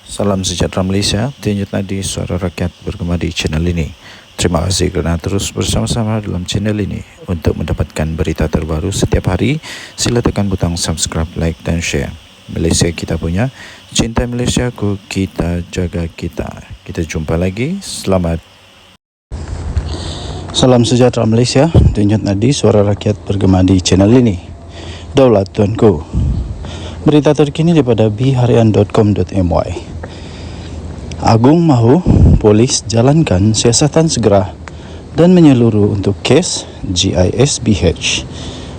Salam sejahtera Malaysia, denyut nadi suara rakyat bergema di channel ini. Terima kasih kerana terus bersama-sama dalam channel ini. Untuk mendapatkan berita terbaru setiap hari, sila tekan butang subscribe, like dan share. Malaysia kita punya, cinta Malaysiaku, kita jaga kita. Kita jumpa lagi, selamat. Salam sejahtera Malaysia, denyut nadi suara rakyat bergema di channel ini. Daulat Tuanku. Berita terkini daripada bharian.com.my. Agung mahu polis jalankan siasatan segera dan menyeluruh untuk kes GISBH.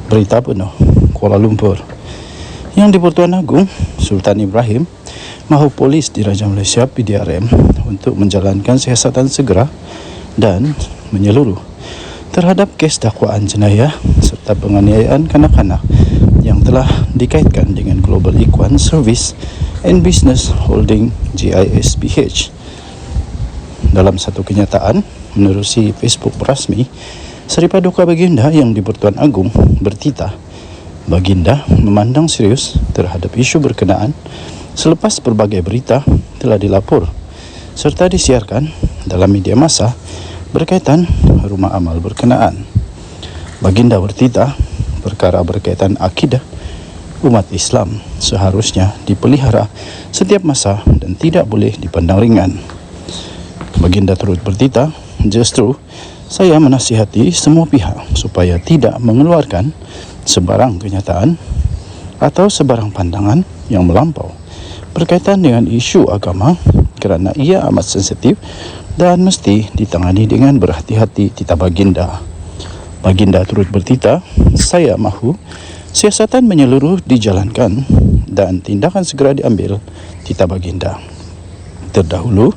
Berita penuh Kuala Lumpur. Yang di-Pertuan Agong Sultan Ibrahim mahu polis Diraja Malaysia PDRM untuk menjalankan siasatan segera dan menyeluruh terhadap kes dakwaan jenayah serta penganiayaan kanak-kanak yang telah dikaitkan dengan Global Equine Service and Business Holding GISBH. Dalam satu kenyataan menerusi Facebook rasmi, Seri Paduka Baginda yang di-Pertuan Agong bertitah, Baginda memandang serius terhadap isu berkenaan selepas berbagai berita telah dilapor serta disiarkan dalam media massa berkaitan rumah amal berkenaan. Baginda bertitah, perkara berkaitan akidah umat Islam seharusnya dipelihara setiap masa dan tidak boleh dipandang ringan. Baginda turut bertitah, justru saya menasihati semua pihak supaya tidak mengeluarkan sebarang kenyataan atau sebarang pandangan yang melampau berkaitan dengan isu agama kerana ia amat sensitif dan mesti ditangani dengan berhati-hati, titah Baginda. Baginda turut bertitah, saya mahu siasatan menyeluruh dijalankan dan tindakan segera diambil, titah Baginda. Terdahulu,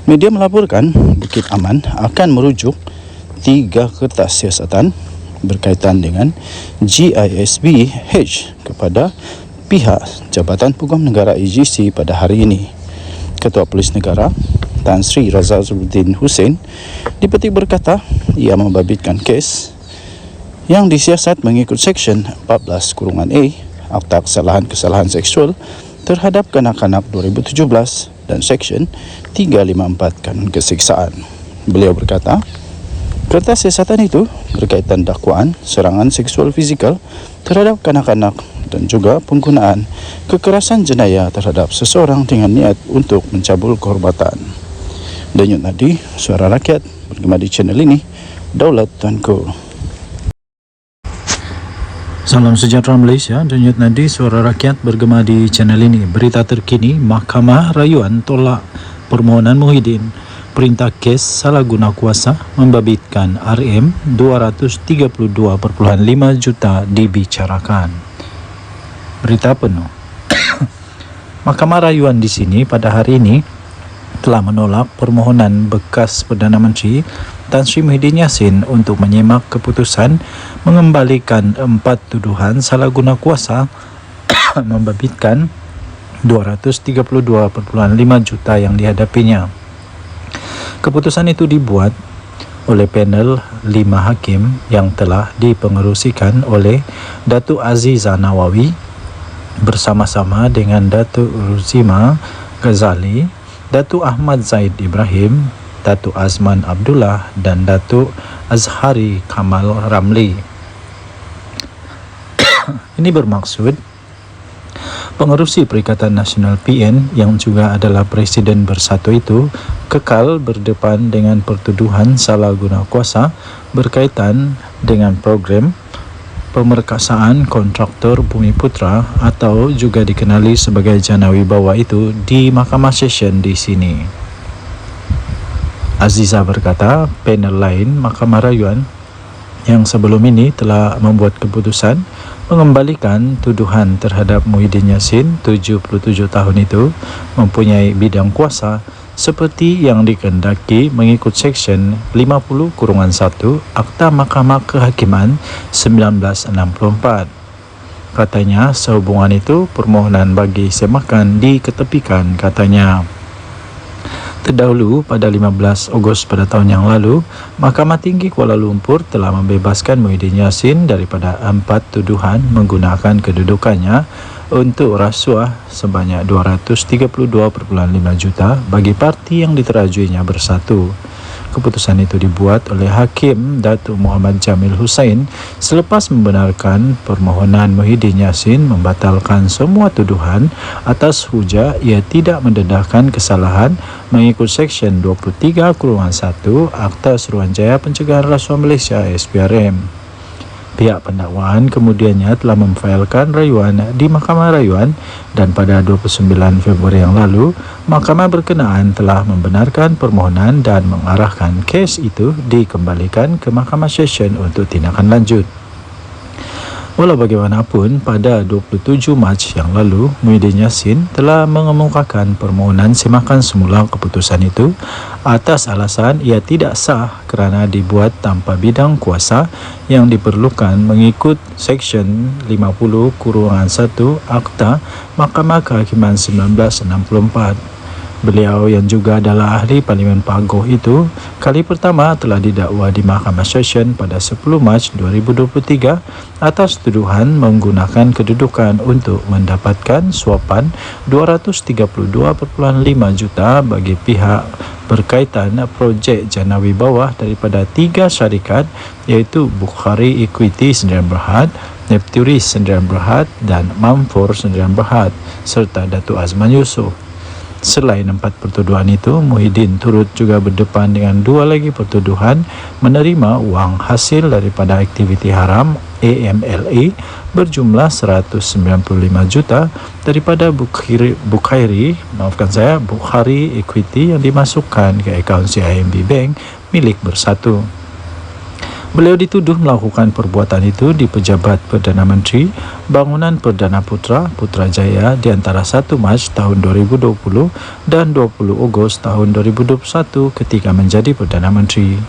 media melaporkan Bukit Aman akan merujuk 3 kertas siasatan berkaitan dengan GISBH kepada pihak Jabatan Peguam Negara AGC pada hari ini. Ketua Polis Negara Tan Sri Razzaluddin Hussein dipetik berkata ia membabitkan kes yang disiasat mengikut Seksyen 14(a) Akta Kesalahan Seksual terhadap Kanak-kanak 2017 dan Seksyen 354 Kanun Kesiksaan. Beliau berkata, kertas siasatan itu berkaitan dakwaan serangan seksual fizikal terhadap kanak-kanak dan juga penggunaan kekerasan jenayah terhadap seseorang dengan niat untuk mencabul kehormatan. Denyut nadi suara rakyat bergema di channel ini, Daulat Tuanku. Salam sejahtera Malaysia, denyut nadi suara rakyat bergema di channel ini. Berita terkini, Mahkamah Rayuan tolak permohonan Muhyiddin. Perintah kes salah guna kuasa membabitkan RM232.5 juta dibicarakan. Berita penuh. Mahkamah Rayuan di sini pada hari ini telah menolak permohonan bekas Perdana Menteri Tan Sri Muhyiddin Yassin untuk menyemak keputusan mengembalikan 4 tuduhan salah guna kuasa membabitkan 232.5 juta yang dihadapinya. Keputusan itu dibuat oleh panel 5 hakim yang telah dipengerusikan oleh Datuk Aziza Nawawi bersama-sama dengan Datuk Ruzima Ghazali, Datuk Ahmad Zaid Ibrahim, Datuk Azman Abdullah dan Datuk Azhari Kamal Ramli. Ini bermaksud pengerusi Perikatan Nasional PN yang juga adalah Presiden Bersatu itu kekal berdepan dengan pertuduhan salah guna kuasa berkaitan dengan program pemerkasaan kontraktor Bumi Putra atau juga dikenali sebagai Jana Wibawa itu di Mahkamah Session di sini. Aziza berkata, panel lain Mahkamah Rayuan yang sebelum ini telah membuat keputusan mengembalikan tuduhan terhadap Muhyiddin Yassin 77 tahun itu mempunyai bidang kuasa seperti yang dikehendaki mengikut Seksyen 50(1) Akta Mahkamah Kehakiman 1964. Katanya sehubungan itu permohonan bagi semakan diketepikan, katanya. Terdahulu pada 15 Ogos pada tahun yang lalu, Mahkamah Tinggi Kuala Lumpur telah membebaskan Muhyiddin Yassin daripada 4 tuduhan menggunakan kedudukannya untuk rasuah sebanyak 232,5 juta bagi parti yang diterajuinya bersatu. Keputusan itu dibuat oleh Hakim Datuk Muhammad Jamil Hussein selepas membenarkan permohonan Muhyiddin Yassin membatalkan semua tuduhan atas hujah ia tidak mendedahkan kesalahan mengikut Seksyen 23/1 Akta Suruhanjaya Pencegahan Rasuah Malaysia SPRM. Pihak pendakwaan kemudiannya telah memfailkan rayuan di Mahkamah Rayuan dan pada 29 Februari yang lalu, Mahkamah berkenaan telah membenarkan permohonan dan mengarahkan kes itu dikembalikan ke Mahkamah Session untuk tindakan lanjut. Walau bagaimanapun, pada 27 Mac yang lalu, Muhyiddin Yassin telah mengemukakan permohonan semakan semula keputusan itu atas alasan ia tidak sah kerana dibuat tanpa bidang kuasa yang diperlukan mengikut Seksyen 50/1 Akta Mahkamah Kehakiman 1964. Beliau yang juga adalah ahli Parlimen Pagoh itu kali pertama telah didakwa di Mahkamah Session pada 10 Mac 2023 atas tuduhan menggunakan kedudukan untuk mendapatkan suapan 232,5 juta bagi pihak berkaitan projek Janawi Bawah daripada 3 syarikat iaitu Bukhari Equity Sdn Bhd, Nepturis Sdn Bhd dan Mamfor Sdn Bhd serta Datuk Azman Yusof. Selain 4 pertuduhan itu, Muhyiddin turut juga berdepan dengan 2 lagi pertuduhan menerima wang hasil daripada aktiviti haram AMLA berjumlah 195 juta daripada Bukhari Equity yang dimasukkan ke akaun CIMB Bank milik Bersatu. Beliau dituduh melakukan perbuatan itu di Pejabat Perdana Menteri Bangunan Perdana Putrajaya di antara 1 Mac tahun 2020 dan 20 Ogos tahun 2021 ketika menjadi Perdana Menteri.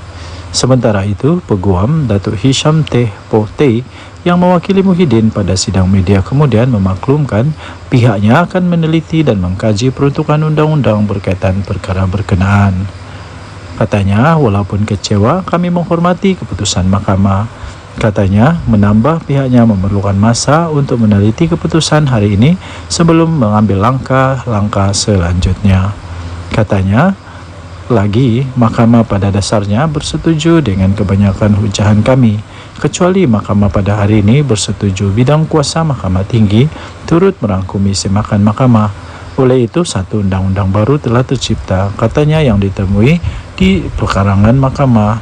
Sementara itu, Peguam Datuk Hisham Teh Poh Teh yang mewakili Muhyiddin pada sidang media kemudian memaklumkan pihaknya akan meneliti dan mengkaji peruntukan undang-undang berkaitan perkara berkenaan. Katanya, walaupun kecewa, kami menghormati keputusan mahkamah. Katanya, menambah pihaknya memerlukan masa untuk meneliti keputusan hari ini sebelum mengambil langkah-langkah selanjutnya. Katanya, lagi, mahkamah pada dasarnya bersetuju dengan kebanyakan hujahan kami, kecuali mahkamah pada hari ini bersetuju bidang kuasa Mahkamah Tinggi turut merangkumi semakan mahkamah. Oleh itu, satu undang-undang baru telah tercipta, katanya yang ditemui di perkarangan mahkamah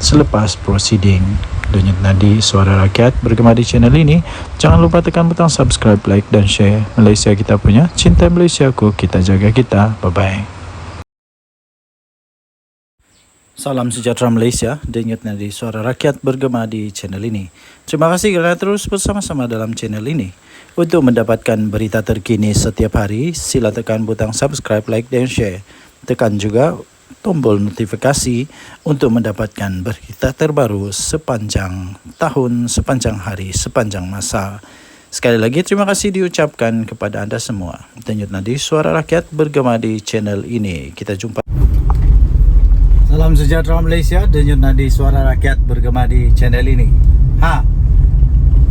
selepas prosiding. Denyut nadi suara rakyat bergema di channel ini. Jangan lupa tekan butang subscribe, like dan share. Malaysia kita punya, cinta Malaysiaku, kita jaga kita. Bye-bye. Salam sejahtera Malaysia, denyut nadi suara rakyat bergema di channel ini. Terima kasih kerana terus bersama-sama dalam channel ini. Untuk mendapatkan berita terkini setiap hari, sila tekan butang subscribe, like dan share. Tekan juga tombol notifikasi untuk mendapatkan berita terbaru sepanjang tahun, sepanjang hari, sepanjang masa. Sekali lagi terima kasih diucapkan kepada anda semua. Denyut nadi suara rakyat bergema di channel ini. Kita jumpa. Salam sejahtera Malaysia, denyut nadi suara rakyat bergema di channel ini.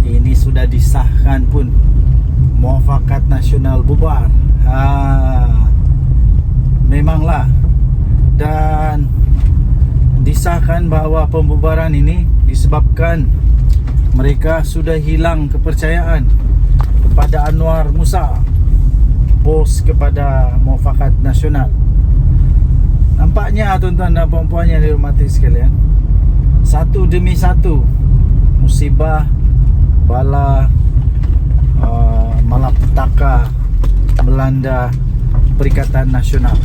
Ini sudah disahkan pun, Muafakat Nasional bubar. Memanglah. Dan disahkan bahawa pembubaran ini disebabkan mereka sudah hilang kepercayaan kepada Anwar Musa, bos kepada Muafakat Nasional. Nampaknya tuan-tuan dan puan-puan yang dihormati sekalian, satu demi satu musibah, bala, malapetaka melanda Perikatan Nasional.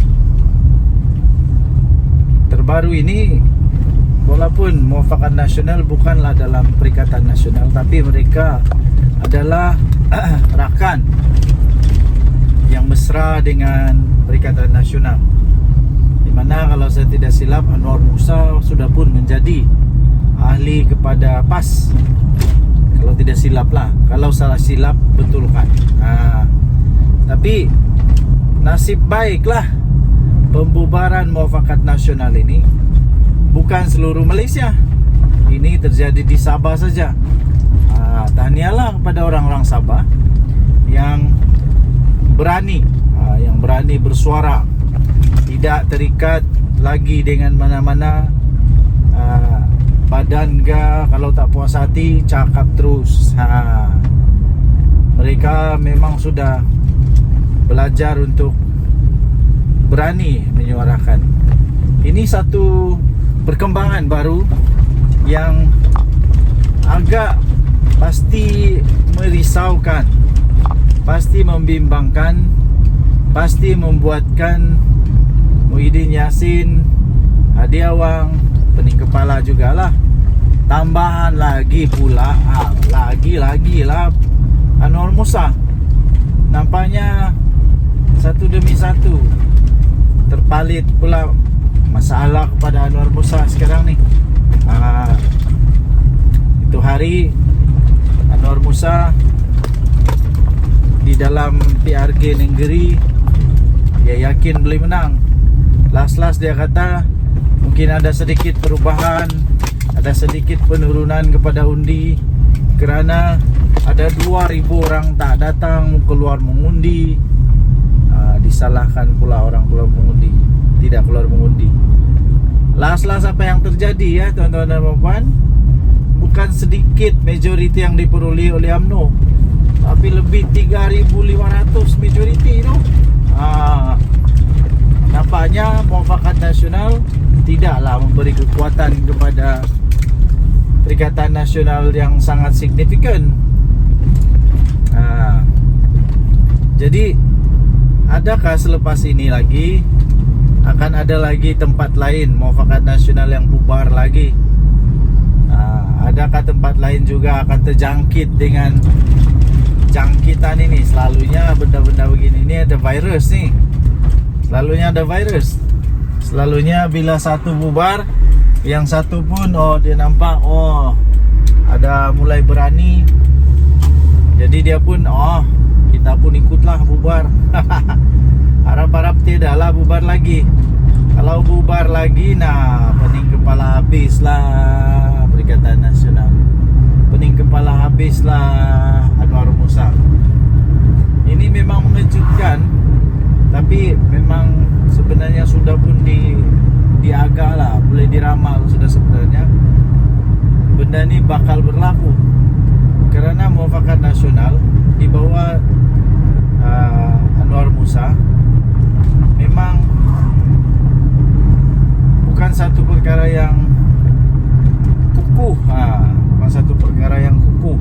Terbaru ini, walaupun Muafakat Nasional bukanlah dalam Perikatan Nasional, tapi mereka adalah rakan yang mesra dengan Perikatan Nasional, di mana kalau saya tidak silap Anwar Musa sudah pun menjadi ahli kepada PAS. Kalau tidak silap lah, kalau salah silap betulkan. Tapi nasib baiklah pembubaran Muafakat Nasional ini bukan seluruh Malaysia. Ini terjadi di Sabah saja. Tahniahlah kepada orang-orang Sabah yang berani, yang berani bersuara, tidak terikat lagi dengan mana-mana. Badan ke, kalau tak puas hati cakap terus. Mereka memang sudah belajar untuk berani menyuarakan. Ini satu perkembangan baru yang agak pasti merisaukan, pasti membimbangkan, pasti membuatkan Muhyiddin Yassin, Hadi Awang, pening kepala jugalah. Tambahan lagi pula lagi lah Anwar Musa. Nampaknya satu demi satu terpalit pula masalah kepada Anwar Musa sekarang ni. Itu hari Anwar Musa di dalam PRG Nenggeri, dia yakin boleh menang. Last dia kata mungkin ada sedikit perubahan, ada sedikit penurunan kepada undi kerana ada 2,000 orang tak datang keluar mengundi. Disalahkan pula orang keluar mengundi, tidak keluar mengundi. Last apa yang terjadi ya tuan-tuan dan puan-puan? Bukan sedikit majoriti yang diperoleh oleh UMNO, tapi lebih 3,500 majoriti tu. Nampaknya Muafakat Nasional tidaklah memberi kekuatan kepada Perikatan Nasional yang sangat signifikan. Jadi adakah selepas ini lagi akan ada lagi tempat lain Muafakat Nasional yang bubar lagi? Adakah tempat lain juga akan terjangkit dengan jangkitan ini? Selalunya benda-benda begini ni ada virus ni. Selalunya ada virus. Selalunya bila satu bubar, yang satu pun dia nampak ada mulai berani. Jadi dia pun kita pun ikutlah bubar. Harap-harap tidaklah bubar lagi. Kalau bubar lagi, pening kepala habislah Perikatan Nasional. Pening kepala habislah Anwar Musa. Ini memang mengejutkan, tapi memang sebenarnya sudah pun diagak lah, boleh diramal sudah sebenarnya benda ni bakal berlaku. Kerana Muafakat Nasional di bawah Anwar Musa memang bukan satu perkara yang kukuh, bukan satu perkara yang kukuh,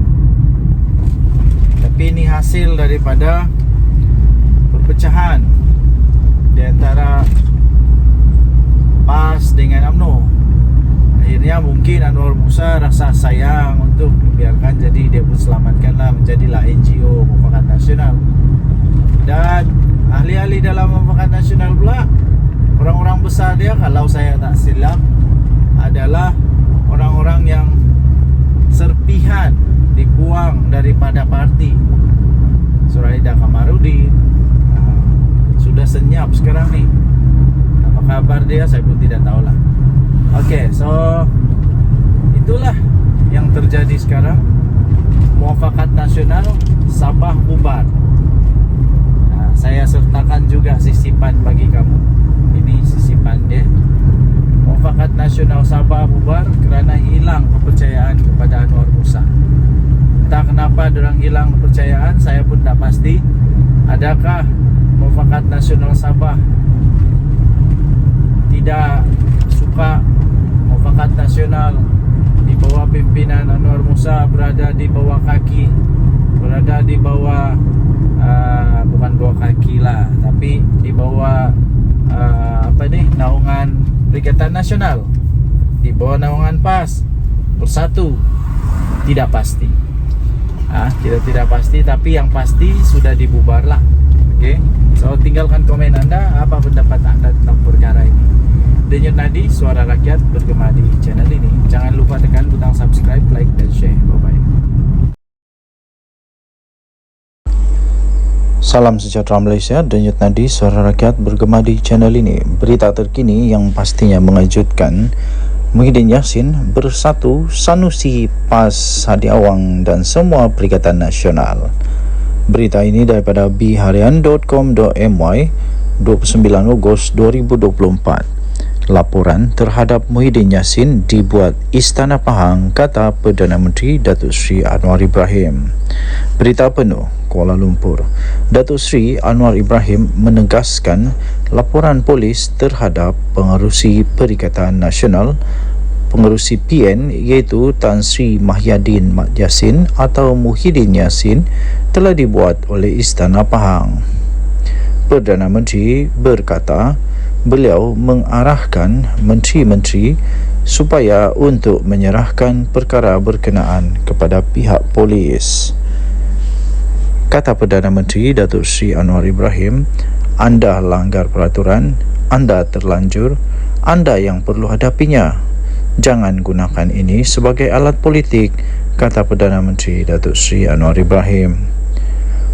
tapi ini hasil daripada perpecahan di antara PAS dengan UMNO. Akhirnya mungkin Anwar Musa rasa sayang untuk membiarkan, jadi dia pun selamatkanlah, menjadilah NGO Muafakat Nasional. Dan ahli-ahli dalam Muafakat Nasional pula, orang-orang besar dia, kalau saya tak silap, adalah orang-orang yang serpihan dibuang daripada parti. Suraida Kamarudin sudah senyap sekarang ni. Apa kabar dia saya pun tidak tahulah. Okey, so itulah yang terjadi sekarang. Muafakat Nasional Sabah bubar. Saya sertakan juga sisipan bagi kamu. Ini sisipan dia. Muafakat Nasional Sabah bubar kerana hilang kepercayaan kepada Anwar Musa. Entah kenapa diorang hilang kepercayaan, saya pun tak pasti. Adakah Muafakat Nasional Sabah tidak suka Muafakat Nasional di bawah pimpinan Anwar Musa berada di bawah kaki, berada di bawah bukan bawah kaki lah, tapi di bawah naungan Perikatan Nasional, di bawah naungan PAS Bersatu? Tidak pasti. Tidak pasti, tapi yang pasti sudah dibubar lah. Okey, so tinggalkan komen anda, apa pendapat anda tentang perkara ini. Denyut Nadi, suara rakyat bergema di channel ini. Jangan lupa tekan butang subscribe, like dan share. Bye bye. Salam sejahtera Malaysia, Denyut Nadi, suara rakyat bergema di channel ini. Berita terkini yang pastinya mengejutkan. Muhyiddin Yassin bersatu, Sanusi, PAS, Hadi Awang dan semua Perikatan Nasional. Berita ini daripada biharian.com.my 29 Ogos 2024. Laporan terhadap Muhyiddin Yassin dibuat Istana Pahang, kata Perdana Menteri Datuk Seri Anwar Ibrahim. Berita penuh, Kuala Lumpur. Datuk Seri Anwar Ibrahim menegaskan laporan polis terhadap pengerusi Perikatan Nasional pengerusi PN iaitu Tan Sri Mahyadin Mat Yassin atau Muhyiddin Yassin telah dibuat oleh Istana Pahang. Perdana Menteri berkata beliau mengarahkan menteri-menteri supaya untuk menyerahkan perkara berkenaan kepada pihak polis. Kata Perdana Menteri Datuk Seri Anwar Ibrahim, anda langgar peraturan, anda terlanjur, anda yang perlu hadapinya. Jangan gunakan ini sebagai alat politik, kata Perdana Menteri Datuk Seri Anwar Ibrahim.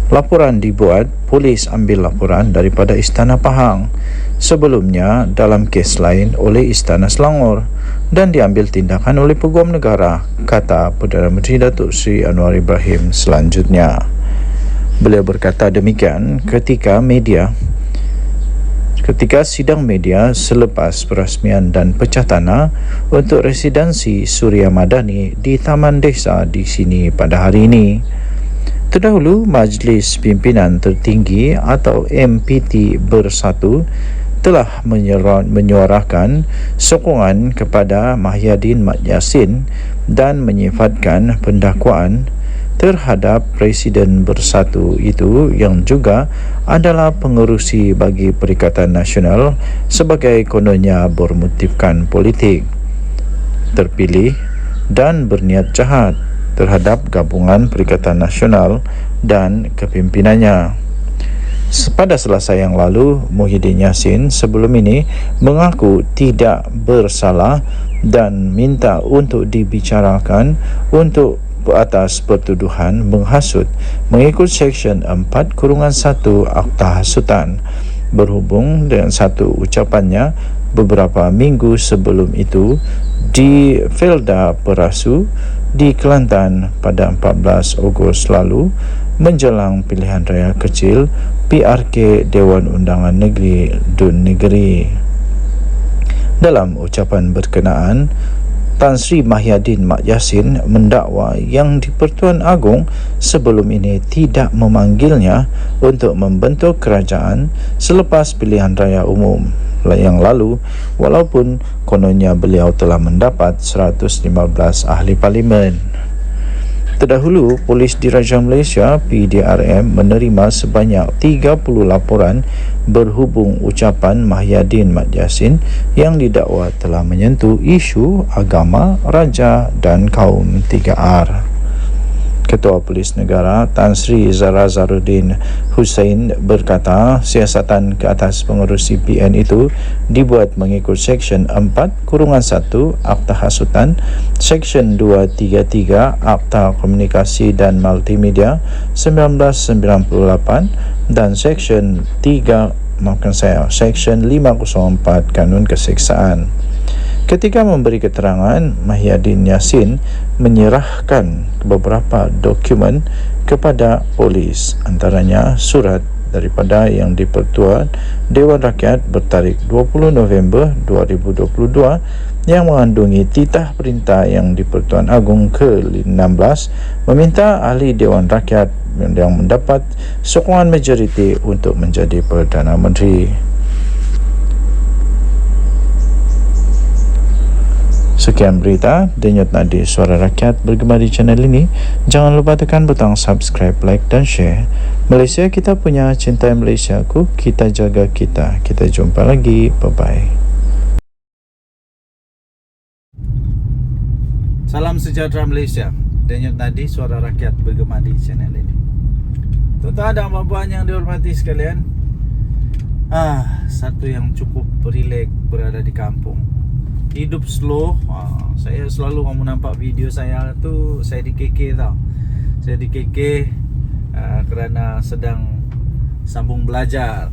Laporan dibuat, polis ambil laporan daripada Istana Pahang. Sebelumnya dalam kes lain oleh Istana Selangor dan diambil tindakan oleh Peguam Negara, kata Perdana Menteri Datuk Seri Anwar Ibrahim selanjutnya. Beliau berkata demikian ketika sidang media selepas perasmian dan pecah tanah untuk residensi Suria Madani di Taman Desa di sini pada hari ini. Terdahulu, Majlis Pimpinan Tertinggi atau MPT Bersatu telah menyuarakan sokongan kepada Mahyadin Mat Yassin dan menyifatkan pendakwaan terhadap Presiden Bersatu itu yang juga adalah pengerusi bagi Perikatan Nasional sebagai kononnya bermotifkan politik, terpilih dan berniat jahat terhadap Gabungan Perikatan Nasional dan kepimpinannya. Pada Selasa yang lalu, Muhyiddin Yassin sebelum ini mengaku tidak bersalah dan minta untuk dibicarakan untuk atas pertuduhan menghasut mengikut Seksyen 4-1 Akta Hasutan. Berhubung dengan satu ucapannya beberapa minggu sebelum itu di Felda Perasu di Kelantan pada 14 Ogos lalu menjelang pilihan raya kecil PRK Dewan Undangan Negeri Dun Negeri. Dalam ucapan berkenaan, Tan Sri Mahyadin Mat Yassin mendakwa yang di-Pertuan Agong sebelum ini tidak memanggilnya untuk membentuk kerajaan selepas pilihan raya umum yang lalu, walaupun kononnya beliau telah mendapat 115 ahli parlimen. Terdahulu, Polis Diraja Malaysia PDRM menerima sebanyak 30 laporan berhubung ucapan Mahyadin Mat Yassin yang didakwa telah menyentuh isu agama, raja dan kaum 3R. Ketua Polis Negara Tan Sri Zara Zaruddin Hussein berkata siasatan ke atas pengerusi PN itu dibuat mengikut Seksyen 4-1 Akta Hasutan, Seksyen 233 Akta Komunikasi dan Multimedia 1998 dan Seksyen 504 Kanun Keseksaan. Ketika memberi keterangan, Mahyadin Yassin menyerahkan beberapa dokumen kepada polis, antaranya surat daripada yang di-Pertuan Dewan Rakyat bertarikh 20 November 2022 yang mengandungi titah perintah yang di-Pertuan Agong ke-16 meminta ahli Dewan Rakyat yang mendapat sokongan majoriti untuk menjadi Perdana Menteri. Sekian berita, denyut nadi suara rakyat bergema di channel ini. Jangan lupa tekan butang subscribe, like dan share. Malaysia kita punya, cintai Malaysia ku, kita jaga kita. Kita jumpa lagi, bye-bye. Salam sejahtera Malaysia. Denyut nadi suara rakyat bergema di channel ini. Tuan-tuan dan puan-puan yang dihormati sekalian, satu yang cukup rileks berada di kampung. Hidup slow. Saya selalu kamu nampak video saya tu, saya di KK tau. Saya di KK kerana sedang sambung belajar.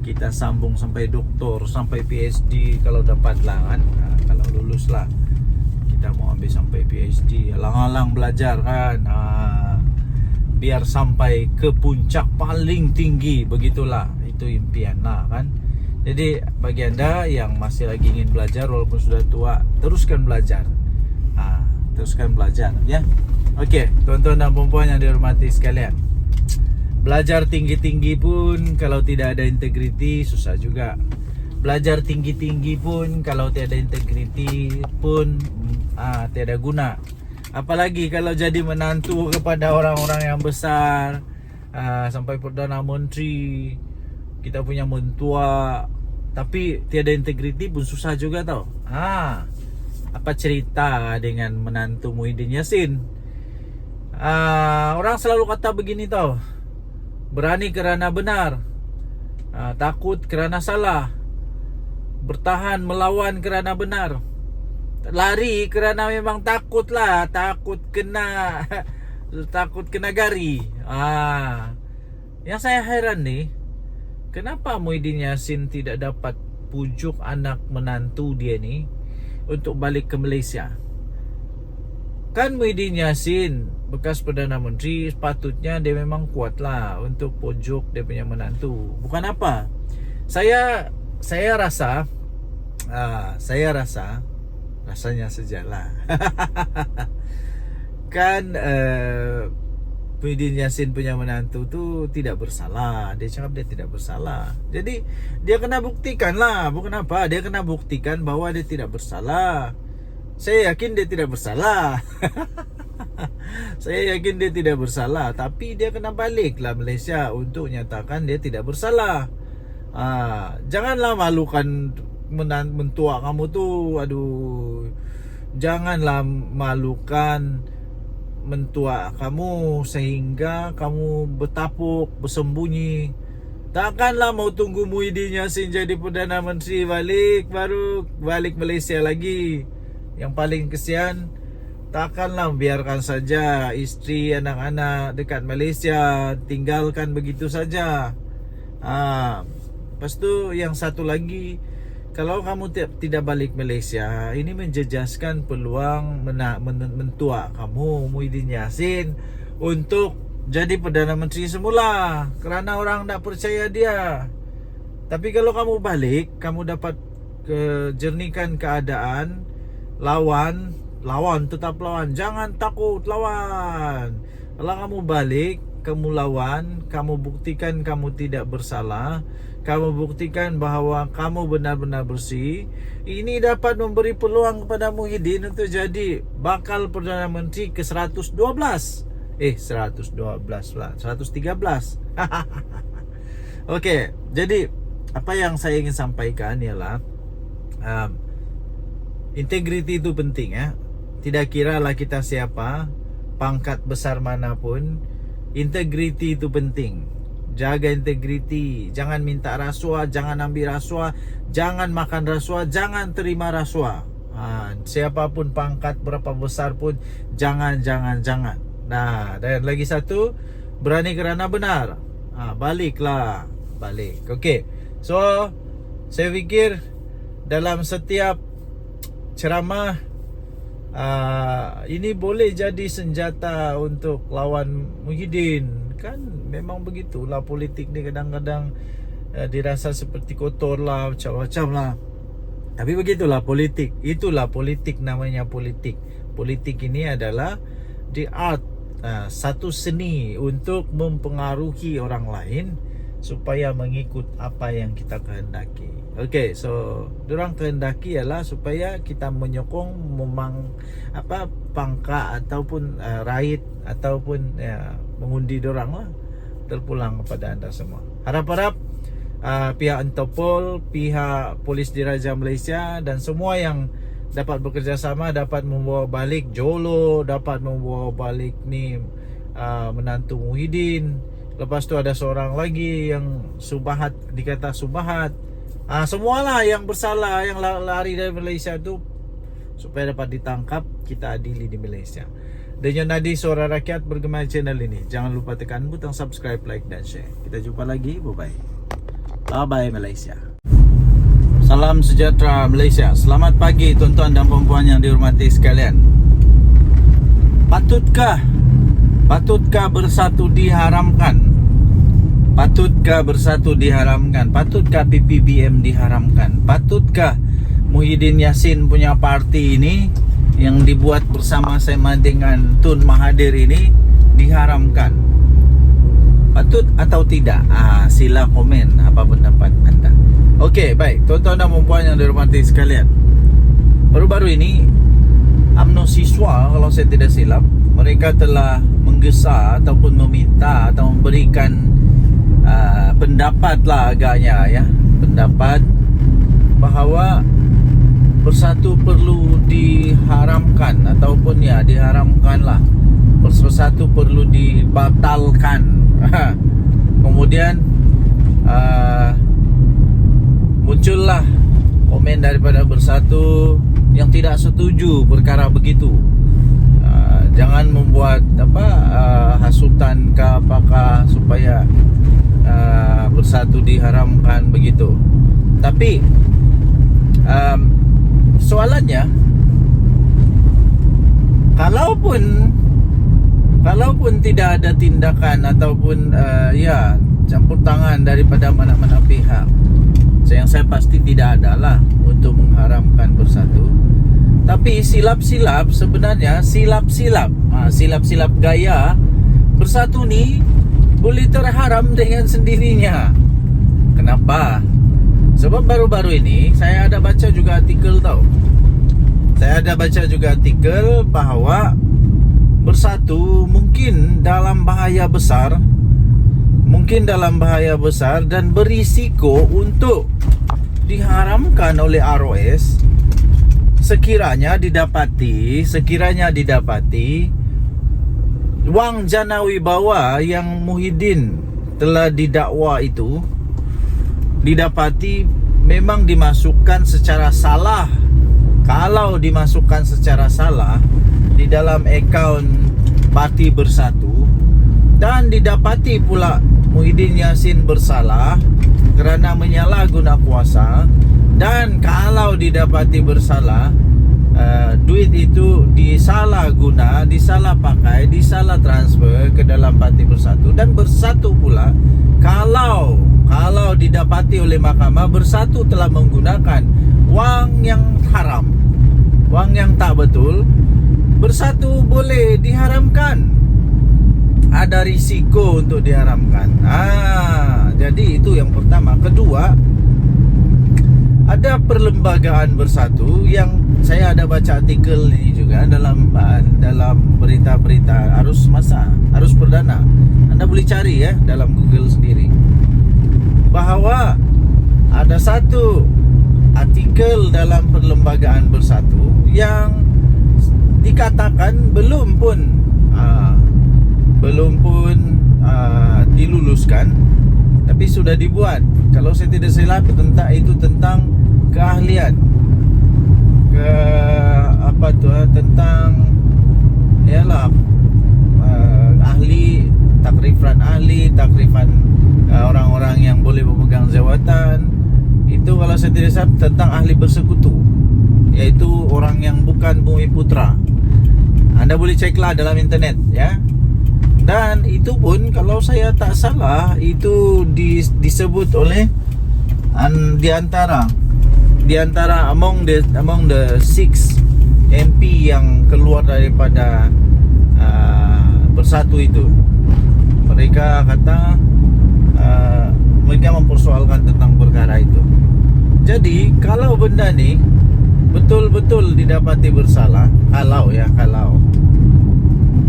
Kita sambung sampai doktor, sampai PhD kalau dapat lah kan. Kalau lulus lah kita mau ambil sampai PhD. Alang-alang belajar kan. biar sampai ke puncak paling tinggi, begitulah, itu impian lah kan. Jadi bagi anda yang masih lagi ingin belajar walaupun sudah tua, teruskan belajar, teruskan belajar ya. Oke, tuan-tuan dan puan-puan yang dihormati sekalian, belajar tinggi-tinggi pun kalau tidak ada integriti susah juga. Belajar tinggi-tinggi pun kalau tiada integriti pun tiada guna. Apalagi kalau jadi menantu kepada orang-orang yang besar, sampai Perdana Menteri, kita punya mentua, tapi tiada integriti pun susah juga tau. Apa cerita dengan menantu Muhyiddin Yassin? Orang selalu kata begini tau, berani kerana benar, takut kerana salah, bertahan melawan kerana benar, lari kerana memang takut lah, takut kena gari. Yang saya heran nih, kenapa Muhyiddin Yassin tidak dapat pujuk anak menantu dia nih untuk balik ke Malaysia? Kan Muhyiddin Yassin bekas Perdana Menteri, sepatutnya dia memang kuat lah untuk pujuk dia punya menantu. Bukan apa, saya rasa rasanya sajalah. Kan Muhyiddin Yassin punya menantu tu tidak bersalah. Dia cakap dia tidak bersalah. Jadi dia kena buktikan lah. Bukan apa, dia kena buktikan bahwa dia tidak bersalah. Saya yakin dia tidak bersalah. Saya yakin dia tidak bersalah. Tapi dia kena balik lah Malaysia untuk nyatakan dia tidak bersalah. Janganlah malukan mentua kamu tu. Aduh, janganlah malukan mentua kamu sehingga kamu bertapuk, bersembunyi. Takkanlah mau tunggu Muhyiddin Yassin jadi Perdana Menteri baru balik Malaysia lagi. Yang paling kesian, takkanlah biarkan saja isteri, anak-anak dekat Malaysia, tinggalkan begitu saja. Lepas tu yang satu lagi, kalau kamu tidak balik Malaysia, ini menjejaskan peluang mentua kamu Muhyiddin Yassin untuk jadi Perdana Menteri semula, kerana orang tak percaya dia. Tapi kalau kamu balik, kamu dapat jernihkan keadaan. Lawan, tetap lawan. Jangan takut, lawan. Kalau kamu balik, kamu lawan, kamu buktikan kamu tidak bersalah, kamu buktikan bahawa kamu benar-benar bersih. Ini dapat memberi peluang kepada Muhyiddin untuk jadi bakal Perdana Menteri ke 112. 112 lah, 113. Okey, jadi apa yang saya ingin sampaikan ialah integriti itu penting ya. Tidak kiralah kita siapa, pangkat besar manapun, integriti itu penting. Jaga integriti, jangan minta rasuah, jangan ambil rasuah, jangan makan rasuah, jangan terima rasuah. Siapapun pangkat berapa besar pun jangan. Nah, dan lagi satu, berani kerana benar. Balik. Okey. So, saya fikir dalam setiap ceramah ini boleh jadi senjata untuk lawan Muhyiddin. Kan memang begitulah politik ni, kadang-kadang dirasa seperti kotor lah, macam-macam lah. Tapi begitulah politik. Itulah politik, namanya politik. Politik ini adalah the art, satu seni untuk mempengaruhi orang lain supaya mengikut apa yang kita kehendaki. Okey, so dorang kehendaki ialah supaya kita menyokong pangkat ataupun raid ataupun mengundi dorang lah. Terpulang kepada anda semua. Harap-harap pihak Interpol, pihak Polis Diraja Malaysia dan semua yang dapat bekerjasama dapat membawa balik Jolo, dapat membawa balik ni menantu Muhyiddin. Lepas tu ada seorang lagi yang Subahat, dikata Subahat. Semualah yang bersalah, yang lari dari Malaysia tu, supaya dapat ditangkap, kita adili di Malaysia. Denyut Nadi Suara Rakyat bergema channel ini. Jangan lupa tekan butang subscribe, like dan share. Kita jumpa lagi. Bye-bye. Bye-bye Malaysia. Salam sejahtera Malaysia. Selamat pagi tuan-tuan dan puan-puan yang dihormati sekalian. Patutkah Patutkah bersatu diharamkan? Patutkah bersatu diharamkan? Patutkah PPBM diharamkan? Patutkah Muhyiddin Yassin punya parti ini yang dibuat bersama-sama dengan Tun Mahathir ini diharamkan? Patut atau tidak? Sila komen apa pendapat anda. Okey, baik. Tuan-tuan dan puan yang dihormati sekalian, baru-baru ini UMNO siswa, kalau saya tidak silap, mereka telah menggesa ataupun meminta atau memberikan pendapat lah agaknya ya, pendapat bahawa bersatu perlu diharamkan ataupun ya diharamkan lah, bersatu perlu dibatalkan. Kemudian muncullah komen daripada bersatu yang tidak setuju perkara begitu. Jangan membuat hasutan ke apakah supaya bersatu diharamkan begitu. Tapi soalannya, kalaupun tidak ada tindakan ataupun campur tangan daripada mana-mana pihak, yang saya pasti tidak adalah untuk mengharamkan bersatu. Tapi silap-silap sebenarnya, silap-silap gaya bersatu ni boleh terharam dengan sendirinya. Kenapa? Sebab baru-baru ini saya ada baca juga artikel tau. Saya ada baca juga artikel bahawa bersatu mungkin dalam bahaya besar, dan berisiko untuk diharamkan oleh ROS sekiranya didapati wang jana wibawa yang Muhyiddin telah didakwa itu didapati memang dimasukkan secara salah. Kalau dimasukkan secara salah di dalam akaun Parti Bersatu dan didapati pula Muhyiddin Yassin bersalah kerana menyalahguna kuasa, dan kalau didapati bersalah, duit itu disalah pakai, disalah transfer ke dalam Parti Bersatu, dan Bersatu pula kalau didapati oleh mahkamah Bersatu telah menggunakan wang yang haram, wang yang tak betul, Bersatu boleh diharamkan. Ada risiko untuk diharamkan. Jadi itu yang pertama. Kedua, ada perlembagaan Bersatu yang saya ada baca artikel ini juga dalam berita-berita arus perdana. Anda boleh cari ya dalam Google sendiri, bahawa ada satu artikel dalam perlembagaan Bersatu yang dikatakan belum pun diluluskan, tapi sudah dibuat. Kalau saya tidak silap tentang keahlian tentang takrifan orang-orang yang boleh memegang jawatan. Itu kalau saya tidak salah tentang ahli bersekutu, yaitu orang yang bukan Bumiputra. Anda boleh ceklah dalam internet ya. Dan itu pun kalau saya tak salah itu disebut oleh di antara among the 6 MP yang keluar daripada Bersatu itu. Mereka kata mereka mempersoalkan tentang perkara itu. Jadi kalau benda ni betul-betul didapati bersalah,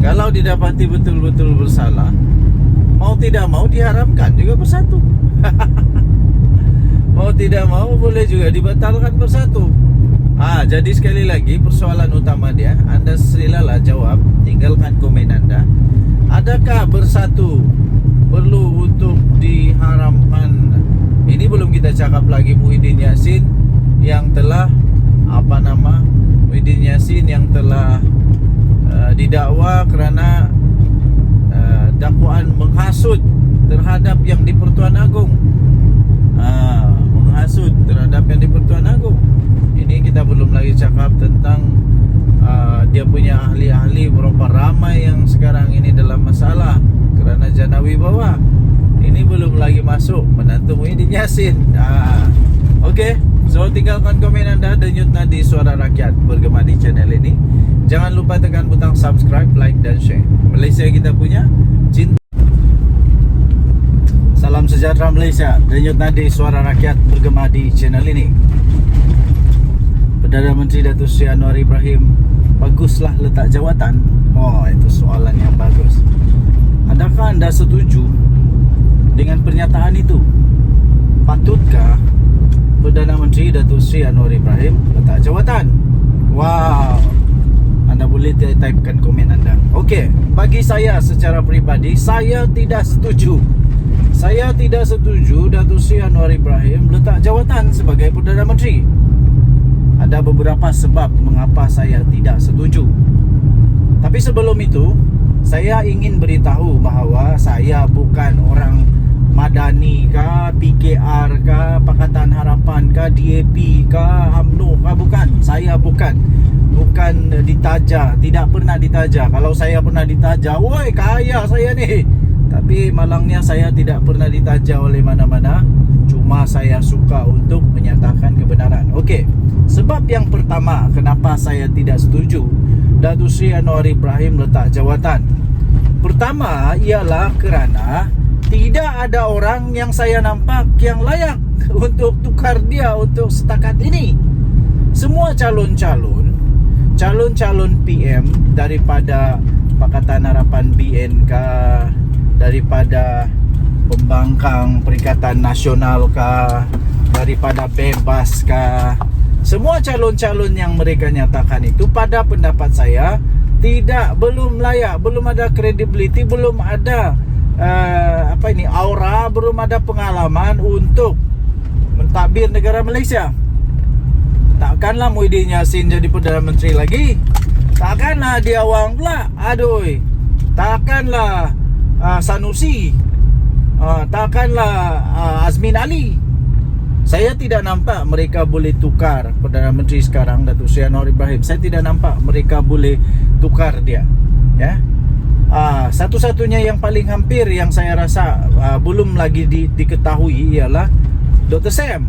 kalau didapati betul-betul bersalah, mau tidak mau diharamkan juga Bersatu. Mau tidak mau boleh juga dibatalkan Bersatu. Jadi sekali lagi persoalan utama dia, anda silalah jawab, tinggalkan komen anda. Adakah Bersatu perlu untuk diharamkan? Ini belum kita cakap lagi Muhyiddin Yassin yang telah didakwa kerana dakwaan menghasut terhadap yang di Pertuan Agong. Menghasut terhadap yang di Pertuan Agong. Ini kita belum lagi cakap tentang dia punya ahli-ahli sekali berapa ramai yang sekarang ini dalam masalah kerana jana wibawa. Ini belum lagi masuk menantu Muhyiddin Yassin. Okey, so tinggalkan komen anda, denyut nadi suara rakyat bergema di channel ini. Jangan lupa tekan butang subscribe, like dan share. Malaysia kita punya, cinta. Salam sejahtera Malaysia, denyut nadi suara rakyat bergema di channel ini. Perdana Menteri Datuk Seri Anwar Ibrahim, baguslah letak jawatan. Oh, itu soalan yang bagus. Adakah anda setuju dengan pernyataan itu? Patutkah Perdana Menteri Datuk Seri Anwar Ibrahim letak jawatan? Wow, anda boleh typekan komen anda. Okey, bagi saya secara peribadi, saya tidak setuju. Saya tidak setuju Datuk Seri Anwar Ibrahim letak jawatan sebagai Perdana Menteri. Ada beberapa sebab mengapa saya tidak setuju. Tapi sebelum itu, saya ingin beritahu bahawa saya bukan orang Madani kah, PKR kah, Pakatan Harapan kah, DAP kah, UMNO kah, bukan. Saya bukan ditaja, tidak pernah ditaja. Kalau saya pernah ditaja, woi kaya saya ni. Tapi malangnya saya tidak pernah ditaja oleh mana-mana. Cuma saya suka untuk menyatakan kebenaran. Okey, sebab yang pertama kenapa saya tidak setuju Datuk Seri Anwar Ibrahim letak jawatan. Pertama ialah kerana tidak ada orang yang saya nampak yang layak untuk tukar dia untuk setakat ini. Semua calon-calon PM daripada Pakatan Harapan BNK, daripada Pembangkang Perikatan Nasional kah, daripada Bebas kah, semua calon-calon yang mereka nyatakan itu pada pendapat saya belum layak, belum ada credibility, belum ada aura, belum ada pengalaman untuk mentadbir negara Malaysia. Takkanlah Muhyiddin Yassin jadi Perdana Menteri lagi. Takkanlah dia awang pula. Aduh. Takkanlah Sanusi. Takkanlah Azmin Ali. Saya tidak nampak mereka boleh tukar Perdana Menteri sekarang, Datuk Seri Anwar Ibrahim. Saya tidak nampak mereka boleh tukar dia. Ya. Satu-satunya yang paling hampir yang saya rasa belum lagi diketahui ialah Dr. Sam,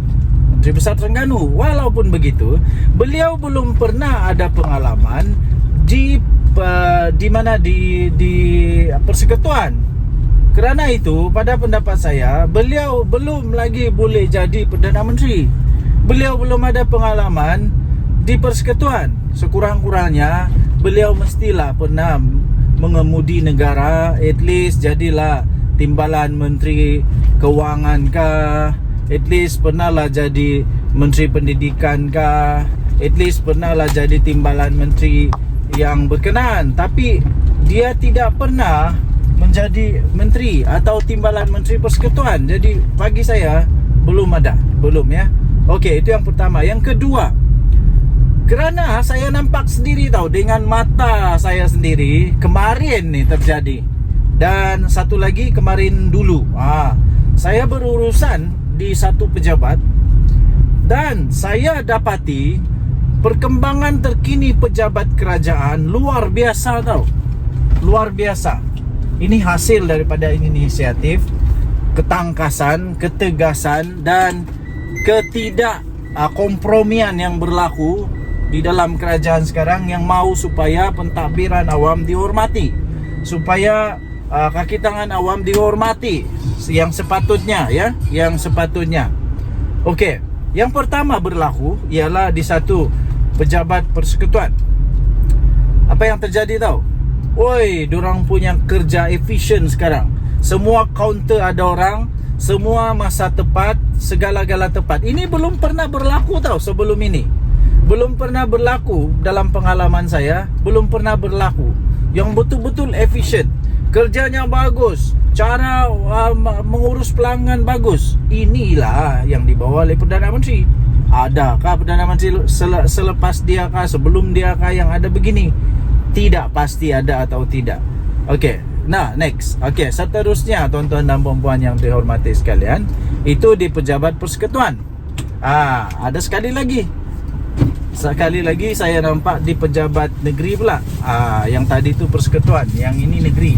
Menteri Besar Terengganu. Walaupun begitu, beliau belum pernah ada pengalaman di persekutuan. Kerana itu, pada pendapat saya, beliau belum lagi boleh jadi Perdana Menteri. Beliau belum ada pengalaman di persekutuan. Sekurang-kurangnya, beliau mestilah pernah mengemudi negara. At least jadilah Timbalan Menteri Kewangan kah, at least pernahlah jadi Menteri Pendidikan kah, at least pernahlah jadi Timbalan Menteri yang berkenaan. Tapi dia tidak pernah menjadi menteri atau timbalan menteri persekutuan. Jadi bagi saya belum ada, belum ya. Okey, itu yang pertama. Yang kedua, kerana saya nampak sendiri tahu dengan mata saya sendiri kemarin ni terjadi. Dan satu lagi kemarin dulu. Saya berurusan di satu pejabat dan saya dapati perkembangan terkini pejabat kerajaan luar biasa tahu. Luar biasa. Ini hasil daripada inisiatif, ketangkasan, ketegasan dan kompromian yang berlaku di dalam kerajaan sekarang yang mahu supaya pentadbiran awam dihormati, supaya kaki tangan awam dihormati yang sepatutnya, ya, yang sepatutnya. Okey, yang pertama berlaku ialah di satu pejabat persekutuan. Apa yang terjadi tahu? Woi, dorang punya kerja efisien sekarang. Semua kaunter ada orang, semua masa tepat, segala-gala tepat. Ini belum pernah berlaku tahu sebelum ini. Belum pernah berlaku dalam pengalaman saya, belum pernah berlaku. Yang betul-betul efisien. Kerjanya bagus, cara mengurus pelanggan bagus. Inilah yang dibawa oleh Perdana Menteri. Adakah Perdana Menteri selepas dia kah, sebelum dia kah yang ada begini? Tidak pasti ada atau tidak. Okey, nah next. Okey, seterusnya tuan-tuan dan puan-puan yang dihormati sekalian, itu di pejabat persekutuan. Ada sekali lagi. sekali lagi saya nampak di pejabat negeri pula. Yang tadi tu persekutuan, yang ini negeri.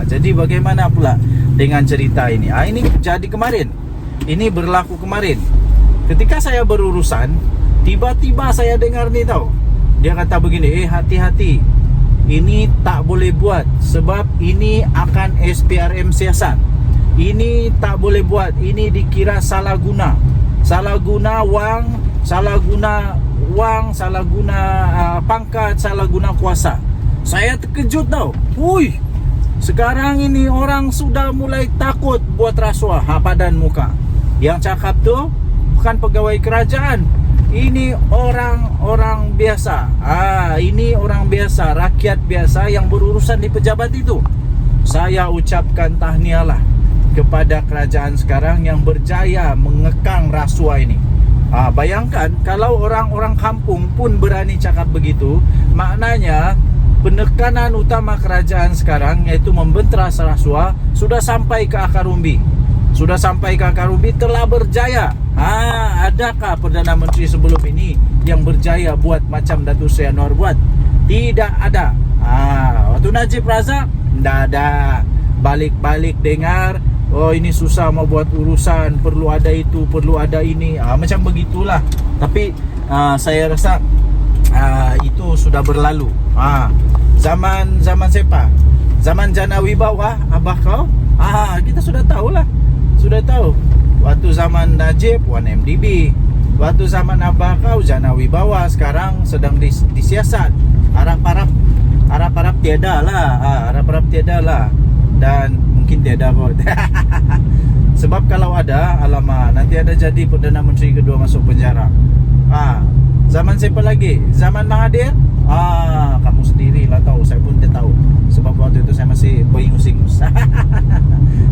Jadi bagaimana pula dengan cerita ini? Ini jadi kemarin. Ini berlaku kemarin. Ketika saya berurusan, tiba-tiba saya dengar ni tau. Dia kata begini, hati-hati. Ini tak boleh buat sebab ini akan SPRM siasat. Ini tak boleh buat. Ini dikira salah guna. Salah guna wang, salah guna pangkat, salah guna kuasa. Saya terkejut tau. Hui, sekarang ini orang sudah mulai takut buat rasuah. Padan muka. Yang cakap tu bukan pegawai kerajaan. Ini orang-orang biasa. Ini orang biasa, rakyat biasa yang berurusan di pejabat itu. Saya ucapkan tahniahlah kepada kerajaan sekarang yang berjaya mengekang rasuah ini. Bayangkan kalau orang-orang kampung pun berani cakap begitu, maknanya penekanan utama kerajaan sekarang, iaitu membenteras rasuah, sudah sampai ke akar umbi. Sudah sampai ke akar umbi, telah berjaya. Adakah Perdana Menteri sebelum ini yang berjaya buat macam Datuk Seri Anwar buat? Tidak ada. Waktu Najib Razak, tidak ada. Balik-balik dengar, oh ini susah mau buat urusan, perlu ada itu, perlu ada ini, macam begitulah. Tapi saya rasa itu sudah berlalu. Zaman siapa? Zaman Jana Wibawa, abah kau? Kita sudah tahu lah. Sudah tahu. Waktu zaman Najib 1MDB, waktu zaman abah kau Jana Wibawa, sekarang sedang disiasat. Harap-harap tiada lah. Harap-harap tiada lah. Dan mungkin tiada kot. Sebab kalau ada, alamak, nanti ada jadi Perdana Menteri kedua masuk penjara. Zaman siapa lagi? Zaman Mahathir? Kamu sendiri lah tahu. Saya pun tidak tahu. Sebab waktu itu saya masih beringus-ingus.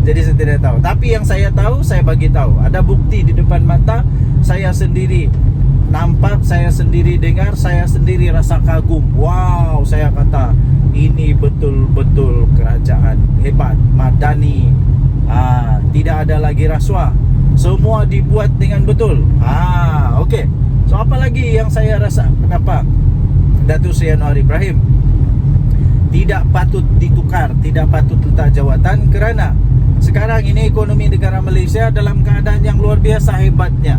Jadi saya tidak tahu. Tapi yang saya tahu, saya bagi tahu. Ada bukti di depan mata. Saya sendiri nampak, saya sendiri dengar, saya sendiri rasa kagum. Wow, saya kata ini betul-betul kerajaan hebat, madani. Tidak ada lagi rasuah. Semua dibuat dengan betul. Okey. So apa lagi yang saya rasa, kenapa Datuk Seri Anwar Ibrahim tidak patut ditukar, tidak patut letak jawatan? Kerana sekarang ini ekonomi negara Malaysia dalam keadaan yang luar biasa hebatnya.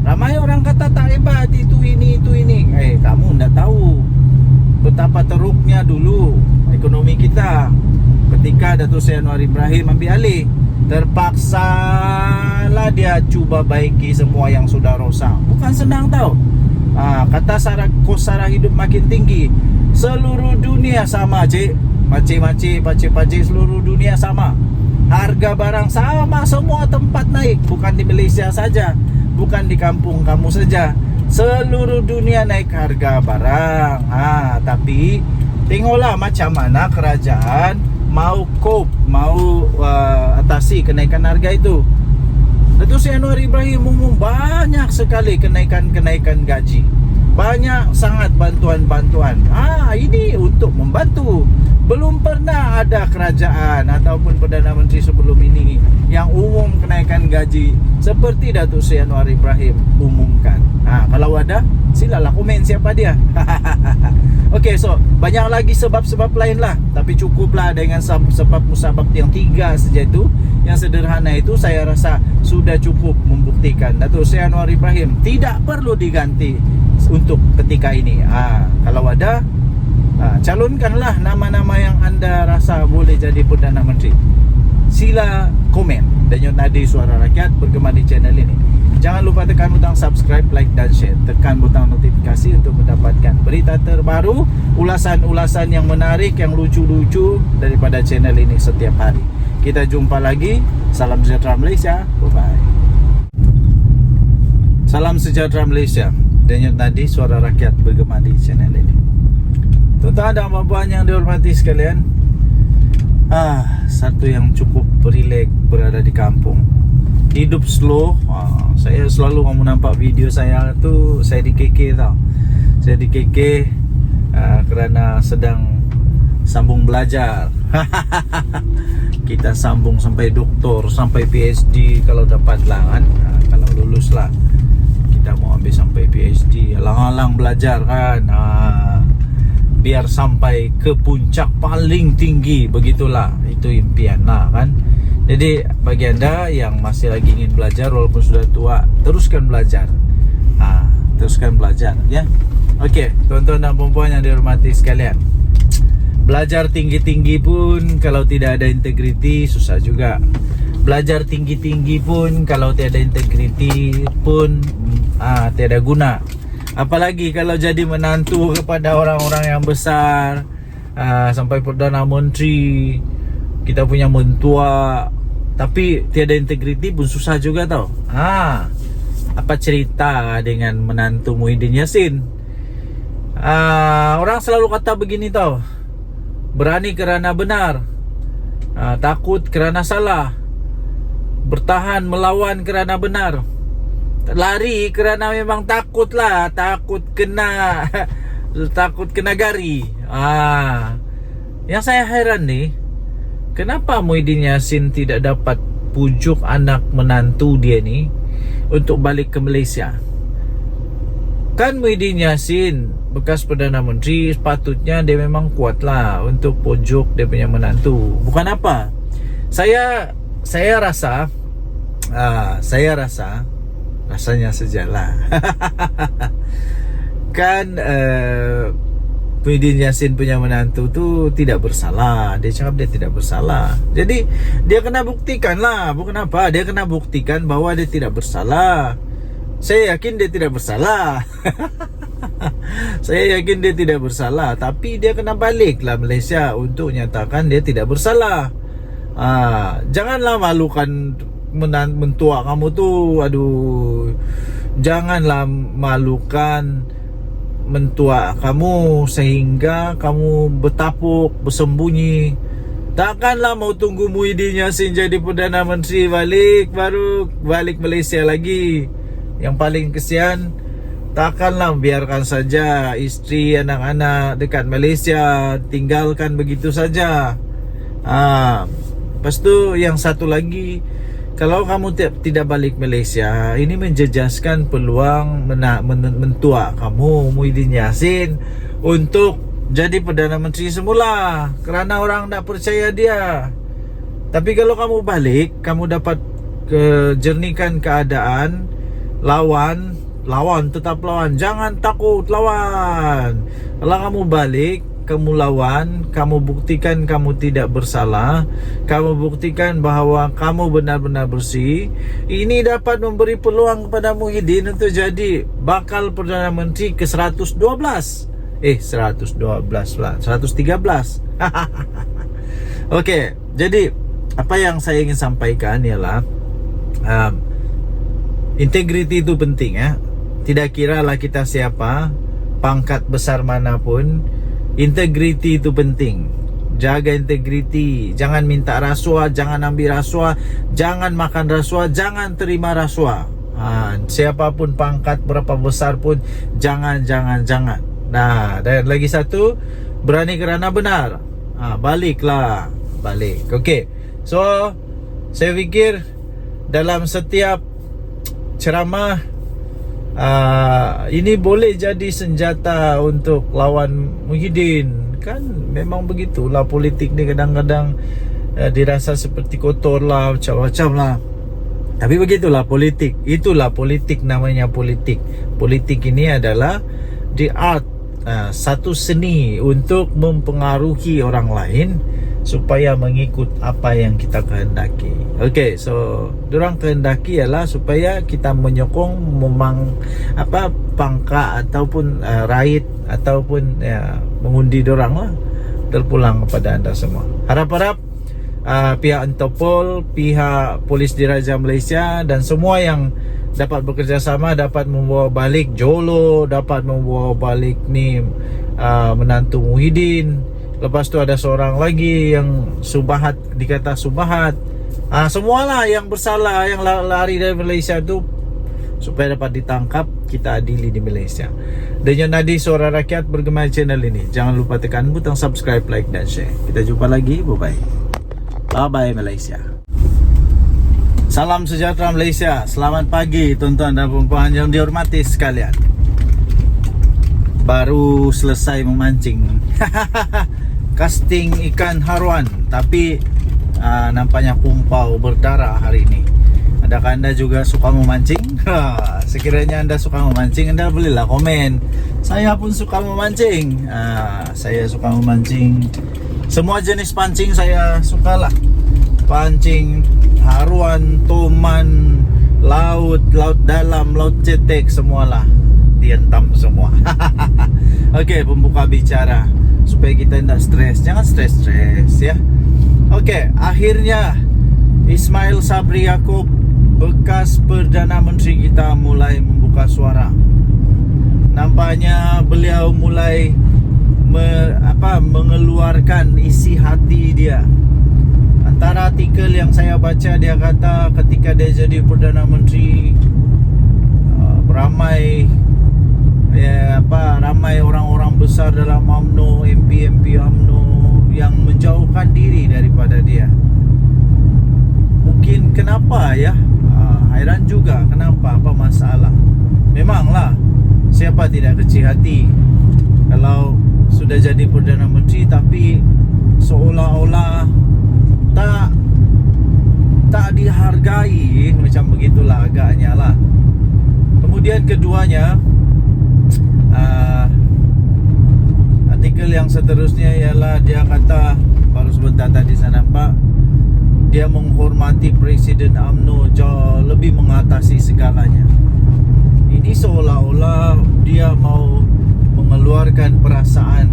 Ramai orang kata tak hebat, itu ini. Kamu tidak tahu betapa teruknya dulu ekonomi kita ketika Datuk Seri Anwar Ibrahim ambil alih. Terpaksalah dia cuba baiki semua yang sudah rosak. Bukan senang tau. Kata kos sara hidup makin tinggi. Seluruh dunia sama, cik. Pakcik-pakcik seluruh dunia sama. Harga barang sama, semua tempat naik. Bukan di Malaysia saja, bukan di kampung kamu saja. Seluruh dunia naik harga barang. Tapi tengoklah macam mana kerajaan mau cope, mau atasi kenaikan harga itu. Datuk Seri Anwar Ibrahim umum banyak sekali kenaikan gaji. Banyak sangat bantuan-bantuan. Ini untuk membantu. Belum pernah ada kerajaan ataupun Perdana Menteri sebelum ini yang umum kenaikan gaji seperti Datuk Seri Anwar Ibrahim umumkan. Kalau ada, silalah komen siapa dia. Okey, so banyak lagi sebab-sebab lain lah. Tapi cukuplah dengan sebab musabab yang 3 saja itu. Yang sederhana itu saya rasa sudah cukup membuktikan Datuk Seri Anwar Ibrahim tidak perlu diganti untuk ketika ini. Kalau ada, calonkanlah nama-nama yang anda rasa boleh jadi Perdana Menteri. Sila komen. Denyut Nadi Suara Rakyat bergema di channel ini. Jangan lupa tekan butang subscribe, like dan share. Tekan butang notifikasi untuk mendapatkan berita terbaru, ulasan-ulasan yang menarik, yang lucu-lucu daripada channel ini setiap hari. Kita jumpa lagi. Salam sejahtera Malaysia. Bye-bye. Salam sejahtera Malaysia. Denyut Nadi Suara Rakyat bergema di channel ini. Tuan-tuan dan puan-puan yang dihormati sekalian, satu yang cukup rileks berada di kampung. Hidup slow. Saya selalu kamu nampak video saya tu, saya di KK tau. Saya di KK kerana sedang sambung belajar. Kita sambung sampai doktor, sampai PhD kalau dapat lah kan. Kalau lulus lah, kita mau ambil sampai PhD. Alah, belajar kan, biar sampai ke puncak paling tinggi, begitulah, itu impian lah kan. Jadi bagi anda yang masih lagi ingin belajar walaupun sudah tua, teruskan belajar, teruskan belajar ya. Oke, tuan-tuan dan puan-puan yang dihormati sekalian, belajar tinggi-tinggi pun kalau tidak ada integriti susah juga. Belajar tinggi-tinggi pun kalau tiada integriti pun tiada guna. Apalagi kalau jadi menantu kepada orang-orang yang besar, sampai Perdana Menteri, kita punya mentua, tapi tiada integriti pun susah juga tau. Apa cerita dengan menantu Muhyiddin Yassin? Orang selalu kata begini tau, berani kerana benar, takut kerana salah, bertahan melawan kerana benar, lari kerana memang takut lah, takut kena gari. Yang saya heran nih, kenapa Muhyiddin Yassin tidak dapat pujuk anak menantu dia nih untuk balik ke Malaysia? Kan Muhyiddin Yassin bekas Perdana Menteri, sepatutnya dia memang kuat lah untuk pujuk dia punya menantu. Bukan apa, saya rasa rasanya sejalan. Kan Muhyiddin Yassin punya menantu tu tidak bersalah. Dia cakap dia tidak bersalah. Jadi dia kena buktikan lah. Bukan apa, dia kena buktikan bahwa dia tidak bersalah. Saya yakin dia tidak bersalah. Saya yakin dia tidak bersalah. Tapi dia kena balik lah Malaysia untuk nyatakan dia tidak bersalah. Janganlah malukan mentua kamu tu. Aduh, janganlah malukan mentua kamu sehingga kamu bertapuk, bersembunyi. Takkanlah mau tunggu Muhyiddin Yassin jadi Perdana Menteri baru balik Malaysia lagi. Yang paling kesian, takkanlah biarkan saja isteri, anak-anak dekat Malaysia, tinggalkan begitu saja. Lepas tu yang satu lagi, kalau kamu tidak balik Malaysia, ini menjejaskan peluang mentua kamu Muhyiddin Yassin untuk jadi Perdana Menteri semula, kerana orang tak percaya dia. Tapi kalau kamu balik, kamu dapat jernihkan keadaan. Lawan, tetap lawan, jangan takut, lawan. Kalau kamu balik, kamu lawan, kamu buktikan kamu tidak bersalah, kamu buktikan bahawa kamu benar-benar bersih. Ini dapat memberi peluang kepada Muhyiddin untuk jadi bakal Perdana Menteri ke 112. 112 lah, 113. Okey, jadi apa yang saya ingin sampaikan ialah integriti itu penting ya. Tidak kiralah kita siapa, pangkat besar manapun, integriti itu penting. Jaga integriti, jangan minta rasuah, jangan ambil rasuah, jangan makan rasuah, jangan terima rasuah. Siapapun pangkat berapa besar pun jangan. Nah, dan lagi satu, berani kerana benar. Balik. Okey. So, saya fikir dalam setiap ceramah ini boleh jadi senjata untuk lawan Muhyiddin. Kan memang begitulah politik ni, kadang-kadang dirasa seperti kotor lah, macam-macam lah. Tapi begitulah politik. Itulah politik, namanya politik. Politik ini adalah the art, satu seni untuk mempengaruhi orang lain supaya mengikut apa yang kita kehendaki. Okey, so diorang kehendaki ialah supaya kita menyokong pangkat ataupun raid ataupun mengundi diorang lah. Terpulang kepada anda semua. Harap-harap pihak Interpol, pihak Polis Diraja Malaysia dan semua yang dapat bekerjasama dapat membawa balik Jolo, dapat membawa balik ni menantu Muhyiddin. Lepas tu ada seorang lagi yang Subahat, dikata Subahat. Semualah yang bersalah, yang lari dari Malaysia tu, supaya dapat ditangkap, kita adili di Malaysia. Denyut nadi suara rakyat bergema channel ini. Jangan lupa tekan butang subscribe, like dan share. Kita jumpa lagi, bye-bye. Bye-bye Malaysia. Salam sejahtera Malaysia. Selamat pagi tuan-tuan dan puan-puan yang dihormati sekalian. baru selesai memancing. Casting ikan haruan, tapi nampaknya kumpau berdarah hari ini. Adakah anda juga suka memancing? Sekiranya anda suka memancing, anda bolehlah komen. Saya pun suka memancing. Saya suka memancing. Semua jenis pancing saya sukalah. Pancing haruan, toman, laut dalam, laut cetek, semualah dihentam semua. Okey, pembuka bicara supaya kita tidak stres. Jangan stres ya. Okey, akhirnya Ismail Sabri Yaakob, bekas Perdana Menteri kita, mulai membuka suara. Nampaknya beliau mulai mengeluarkan isi hati dia. Antara artikel yang saya baca, dia kata ketika dia jadi Perdana Menteri, ramai orang-orang besar dalam UMNO, MP UMNO yang menjauhkan diri daripada dia. Mungkin kenapa ya? Hairan juga kenapa, apa masalah? Memanglah, siapa tidak kecil hati kalau sudah jadi Perdana Menteri tapi seolah-olah tak dihargai, macam begitulah agaknya lah. Kemudian keduanya, artikel yang seterusnya ialah dia kata, baru sebentar tadi saya nampak, dia menghormati Presiden UMNO jauh lebih mengatasi segalanya. Ini seolah-olah dia mau mengeluarkan perasaan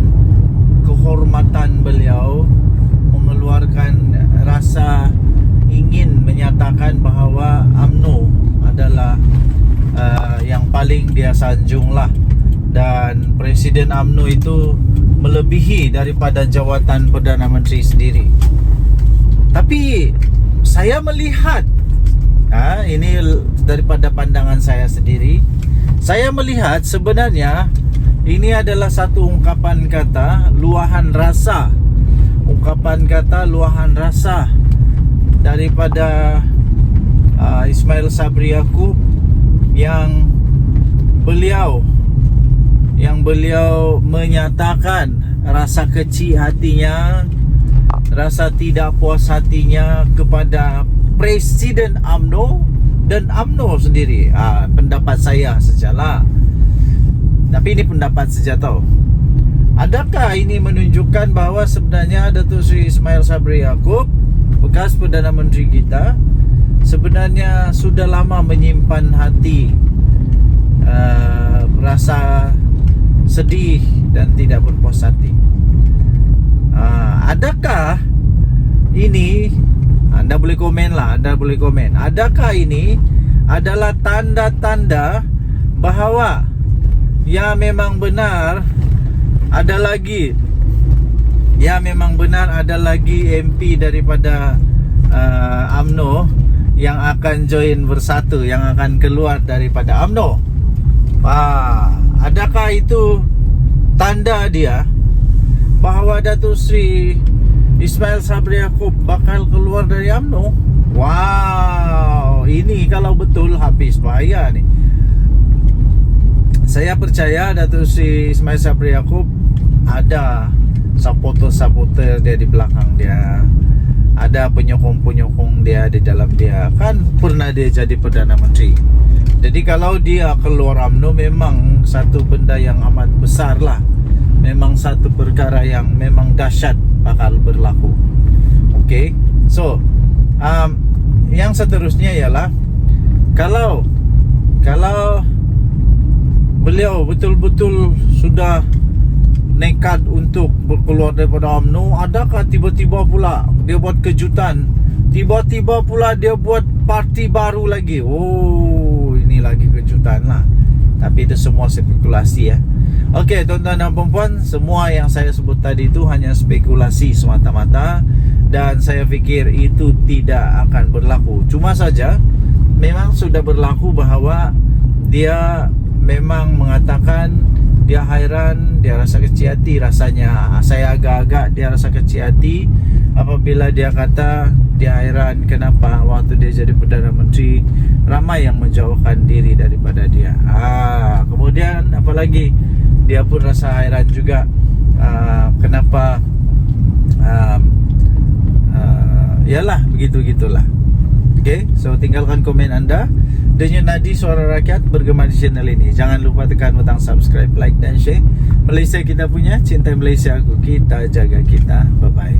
kehormatan beliau, mengeluarkan rasa ingin menyatakan bahawa UMNO adalah yang paling dia sanjung lah. Dan Presiden UMNO itu melebihi daripada jawatan Perdana Menteri sendiri. Tapi saya melihat, ini daripada pandangan saya sendiri, saya melihat sebenarnya ini adalah satu ungkapan kata luahan rasa. Ungkapan kata luahan rasa daripada Ismail Sabri Yaakob yang beliau menyatakan rasa kecil hatinya, rasa tidak puas hatinya kepada Presiden UMNO dan UMNO sendiri. Pendapat saya sajalah. Tapi ini pendapat saja tau. Adakah ini menunjukkan bahawa sebenarnya Datuk Seri Ismail Sabri Yaakob, bekas Perdana Menteri kita, sebenarnya sudah lama menyimpan hati rasa sedih dan tidak berpuas hati? Adakah ini, anda boleh komen lah, adakah ini adalah tanda-tanda bahawa ya memang benar ada lagi MP daripada UMNO yang akan join bersatu, yang akan keluar daripada UMNO? Adakah itu tanda dia bahawa Datuk Seri Ismail Sabri Yaakob bakal keluar dari UMNO? Wow, ini kalau betul habis bahaya nih. Saya percaya Datuk Seri Ismail Sabri Yaakob ada supporter dia di belakang dia, ada penyokong dia di dalam dia. Kan pernah dia jadi Perdana Menteri. Jadi kalau dia keluar UMNO memang satu benda yang amat besar lah. Memang satu perkara yang memang dahsyat bakal berlaku. Okay, so yang seterusnya ialah kalau beliau betul-betul sudah nekat untuk keluar daripada UMNO, adakah tiba-tiba pula dia buat kejutan, tiba-tiba pula dia buat parti baru lagi? Ini lagi kejutan lah. Tapi itu semua spekulasi ya. Okey, tuan-tuan dan puan-puan, semua yang saya sebut tadi itu hanya spekulasi semata-mata, dan saya fikir itu tidak akan berlaku. Cuma saja memang sudah berlaku bahawa dia memang mengatakan dia hairan, dia rasa kecil hati rasanya. Saya agak-agak dia rasa kecil hati apabila dia kata dia hairan kenapa waktu dia jadi Perdana Menteri ramai yang menjauhkan diri daripada dia. Kemudian apa lagi? dia pun rasa heran juga kenapa yalah begitu-gitulah. Okay, so tinggalkan komen anda. Denyut Nadi Suara Rakyat bergema di channel ini. Jangan lupa tekan butang subscribe, like dan share. Malaysia kita punya, cinta Malaysia aku, kita jaga kita. Bye-bye.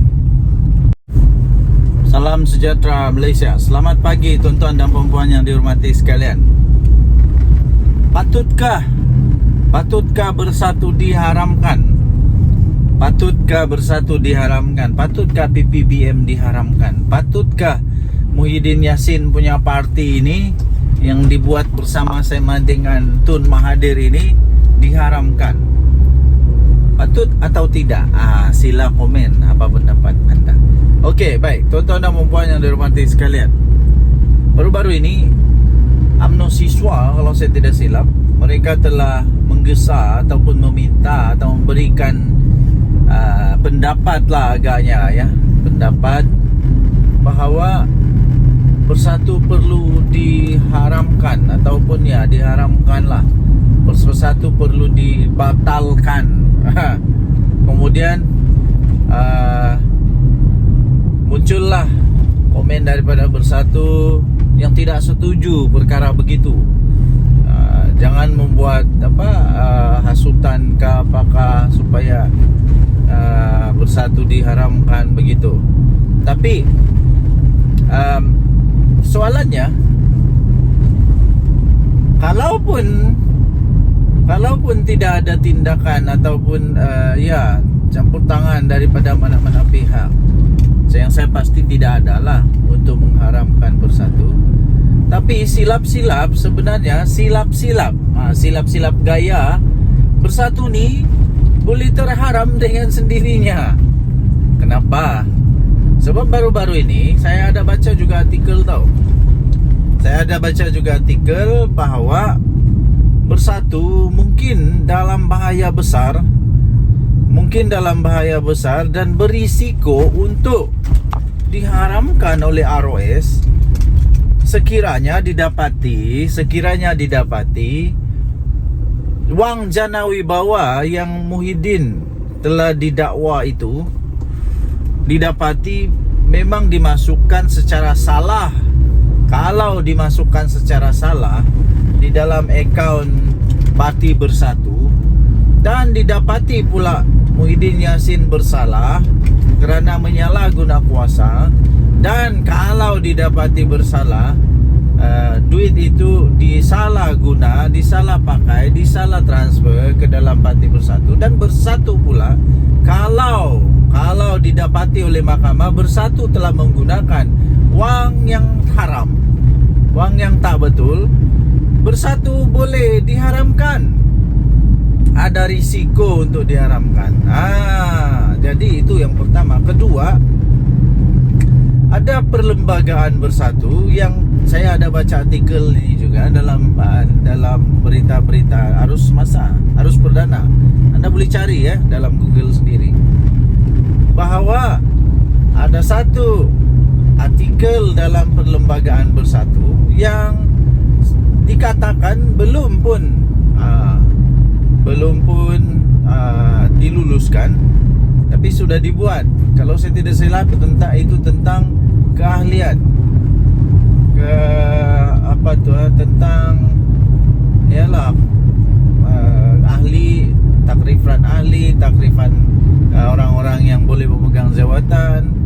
Salam sejahtera Malaysia. Selamat pagi tuan-tuan dan puan-puan yang dihormati sekalian. Patutkah bersatu diharamkan? Patutkah bersatu diharamkan? Patutkah PPBM diharamkan? Patutkah Muhyiddin Yassin punya parti ini yang dibuat bersama-sama dengan Tun Mahathir ini diharamkan? Patut atau tidak? Sila komen apa pendapat anda. Okey, baik tuan-tuan dan puan-puan yang dihormati sekalian. Baru-baru ini UMNO siswa, kalau saya tidak silap, mereka telah menggesa ataupun meminta atau memberikan pendapat lah agaknya ya, pendapat bahawa bersatu perlu diharamkan ataupun ya diharamkanlah, bersatu perlu dibatalkan. Kemudian muncullah komen daripada bersatu yang tidak setuju perkara begitu. Jangan membuat hasutan ke apakah supaya bersatu diharamkan begitu. Tapi soalannya, kalaupun tidak ada tindakan ataupun campur tangan daripada mana-mana pihak, yang saya pasti tidak adalah untuk mengharamkan bersatu. Tapi silap-silap sebenarnya, silap-silap gaya bersatu ni boleh terharam dengan sendirinya. Kenapa? Sebab baru-baru ini saya ada baca juga artikel tau. Saya ada baca juga artikel bahawa bersatu mungkin dalam bahaya besar, dan berisiko untuk diharamkan oleh ROS sekiranya didapati wang jana wibawa yang Muhyiddin telah didakwa itu didapati memang dimasukkan secara salah. Kalau dimasukkan secara salah di dalam akaun Parti Bersatu dan didapati pula Muhyiddin Yassin bersalah kerana menyalahguna kuasa, dan kalau didapati bersalah, duit itu disalah pakai, disalah transfer ke dalam Parti Bersatu, dan Bersatu pula kalau didapati oleh mahkamah Bersatu telah menggunakan wang yang haram, wang yang tak betul, Bersatu boleh diharamkan. Ada risiko untuk diharamkan. Jadi itu yang pertama. Kedua, ada perlembagaan Bersatu yang saya ada baca artikel ini juga dalam berita-berita arus perdana. Anda boleh cari ya dalam Google sendiri, bahawa ada satu artikel dalam perlembagaan Bersatu yang dikatakan belum pun diluluskan, tapi sudah dibuat. Kalau saya tidak silap tentang keahlian tentang takrifan orang-orang yang boleh memegang jawatan.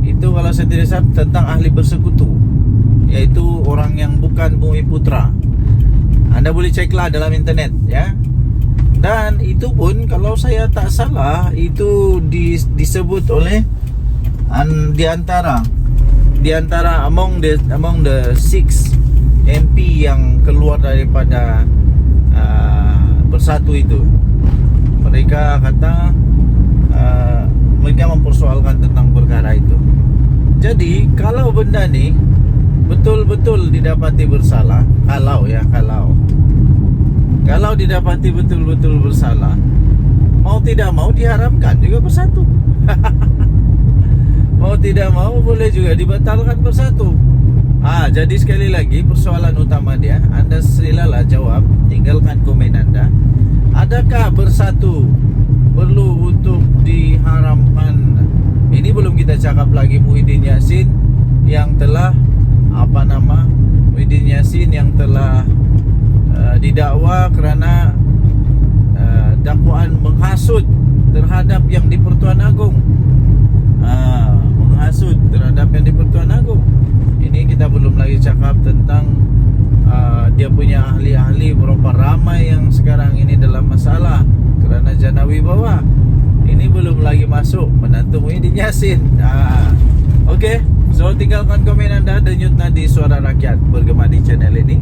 Itu kalau saya tidak salah tentang ahli bersekutu, yaitu orang yang bukan Bumi Putra. Anda boleh ceklah dalam internet ya. Dan itu pun kalau saya tak salah itu disebut oleh di antara among the 6 MP yang keluar daripada Bersatu itu. Mereka kata mereka mempersoalkan tentang perkara itu. Jadi kalau benda ni betul-betul didapati bersalah, kalau didapati betul-betul bersalah, mau tidak mau diharamkan juga Bersatu. Mau tidak mau boleh juga dibatalkan Bersatu. Jadi sekali lagi persoalan utama dia, anda silalah jawab, tinggalkan komen anda. adakah bersatu perlu untuk diharamkan? Ini belum kita cakap lagi Muhyiddin Yassin yang telah Muhyiddin Yassin yang telah didakwa kerana dakwaan menghasut terhadap yang di Pertuan Agong. Menghasut terhadap yang di Pertuan Agong. Ini kita belum lagi cakap tentang dia punya ahli-ahli, berapa ramai yang sekarang ini dalam masalah kerana jana wibawa. Ini belum lagi masuk menantu Muhyiddin Yassin. Okey, so tinggalkan komen anda, denyut nadi suara rakyat bergema di channel ini.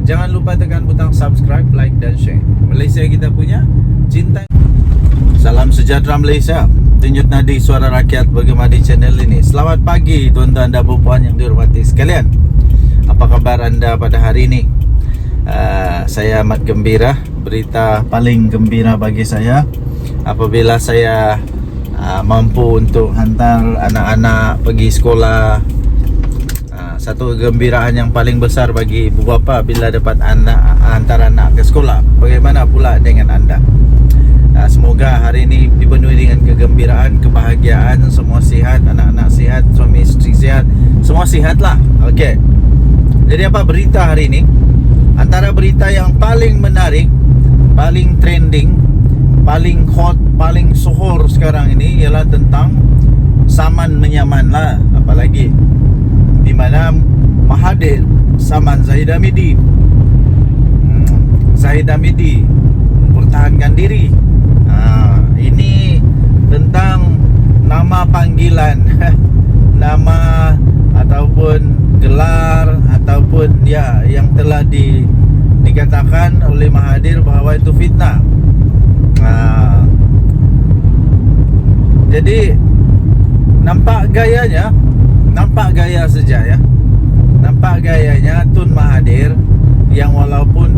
Jangan lupa tekan butang subscribe, like dan share. Malaysia kita punya, cinta. Salam sejahtera Malaysia. Denyut nadi suara rakyat bergema di channel ini. Selamat pagi tuan-tuan dan puan yang dihormati sekalian. Apa kabar anda pada hari ini? Saya amat gembira. Berita paling gembira bagi saya apabila saya mampu untuk hantar anak-anak pergi sekolah. Satu kegembiraan yang paling besar bagi ibu bapa bila dapat hantar anak ke sekolah. Bagaimana pula dengan anda? Semoga hari ini dipenuhi dengan kegembiraan, kebahagiaan, semua sihat, anak-anak sihat, suami isteri sihat, semua sihat lah. Okey. Jadi apa berita hari ini? Antara berita yang paling menarik, paling trending, paling hot, paling sohor sekarang ini ialah tentang saman menyaman lah. Apalagi di mana Mahathir saman Zahid Hamidi. Zahid Hamidi mempertahankan diri. Ini tentang nama panggilan nama ataupun gelar ataupun ya yang telah dikatakan oleh Mahathir bahawa itu fitnah. Jadi nampak gaya saja ya. Nampak gayanya Tun Mahathir yang walaupun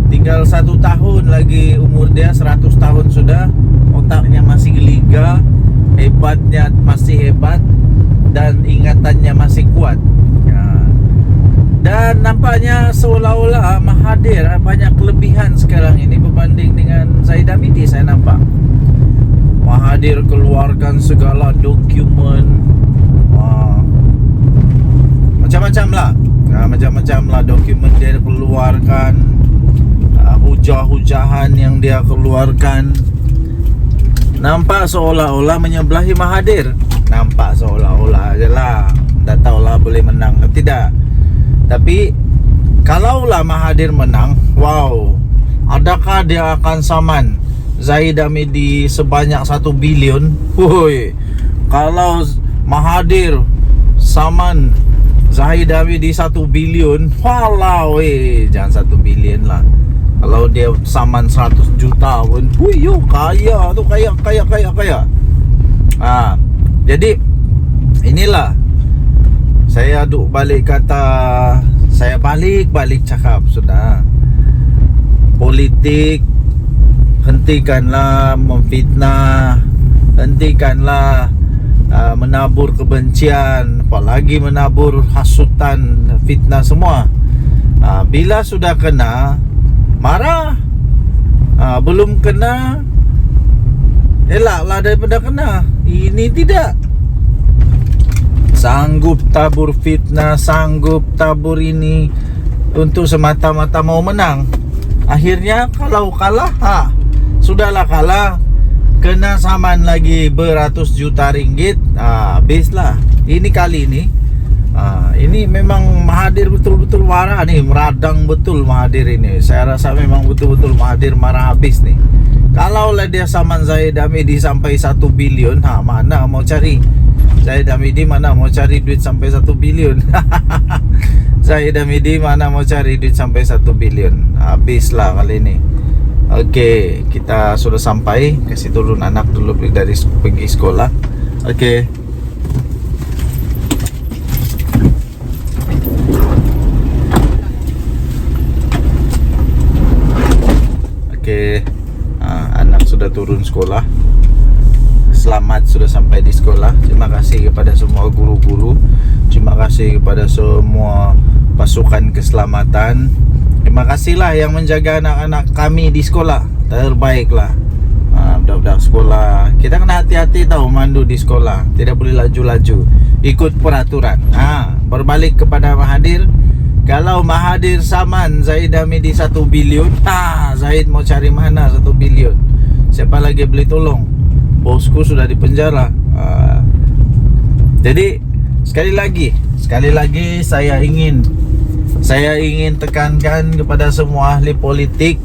tinggal 1 tahun lagi umur dia, 100 tahun sudah, otaknya masih geliga, hebatnya masih hebat dan ingatannya masih kuat. Dan nampaknya seolah-olah Mahathir banyak kelebihan sekarang ini berbanding dengan Zahid Hamidi. Saya nampak Mahathir keluarkan segala dokumen, macam-macam lah, macam-macam lah dokumen dia keluarkan, hujah-hujahan yang dia keluarkan. Nampak seolah-olah menyebelahi Mahathir. Nampak seolah-olah je lah. Tak tahulah boleh menang ke tidak. Tapi kalaulah Mahathir menang, wow, adakah dia akan saman Zahid Hamidi sebanyak 1 bilion? Woi, kalau Mahathir saman Zahid Hamidi 1 bilion, walau jangan 1 bilion lah. Kalau dia saman 100 juta pun, yo kaya tu, kaya. Jadi inilah saya duk balik kata, saya balik cakap sudah. Politik, hentikanlah memfitnah, hentikanlah menabur kebencian, apalagi menabur hasutan, fitnah semua. Bila sudah kena, marah. Belum kena, elaklah daripada kena. Ini tidak. Sanggup tabur fitnah, sanggup tabur ini untuk semata-mata mau menang. Akhirnya kalau kalah, sudahlah kalah, kena saman lagi beratus juta ringgit, habislah. Ini kali ini ini memang Mahathir betul-betul marah nih, meradang betul Mahathir ini. Saya rasa memang betul-betul Mahathir marah habis nih. Kalaulah dia saman Zahid Hamidi sampai 1 bilion, mana mau cari Zahid Hamidi, mana mau cari duit sampai 1 bilion. Zahid Hamidi mana mau cari duit sampai 1 bilion. Habislah kali ini. Okey, kita sudah sampai. Kasih turun anak dulu dari pergi sekolah. Okey. Okey. Anak sudah turun sekolah. Selamat sudah sampai di sekolah. Terima kasih kepada semua guru-guru. Terima kasih kepada semua pasukan keselamatan. Terima kasihlah yang menjaga anak-anak kami di sekolah. Terbaiklah. Budak-budak sekolah, kita kena hati-hati tahu mandu di sekolah. Tidak boleh laju-laju, ikut peraturan. Berbalik kepada Mahathir. Kalau Mahathir saman Zahid Hamidi 1 bilion, Zahid mau cari mana 1 bilion? Siapa lagi boleh tolong? Bosku sudah dipenjara. Jadi sekali lagi saya ingin tekankan kepada semua ahli politik.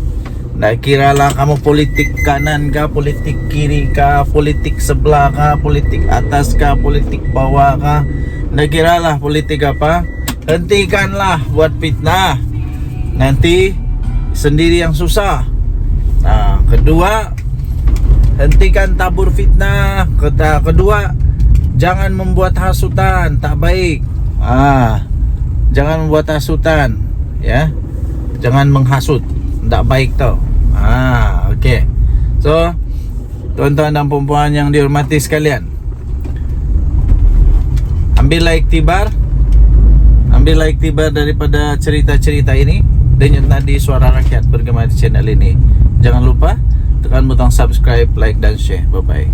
Nak kiralah kamu politik kanan kah, politik kiri kah, politik sebelah kah, politik atas kah, politik bawah kah, nak kiralah politik apa, hentikanlah buat fitnah. Nanti sendiri yang susah. Kedua, hentikan tabur fitnah. Kedua, jangan membuat hasutan, tak baik. Jangan membuat hasutan, ya. Jangan menghasut, tak baik tau. Okey. So, tuan-tuan dan puan-puan yang dihormati sekalian, ambillah iktibar daripada cerita-cerita ini. Denyut nadi suara rakyat bergema di channel ini. Jangan lupa tekan butang subscribe, like dan share. Bye bye.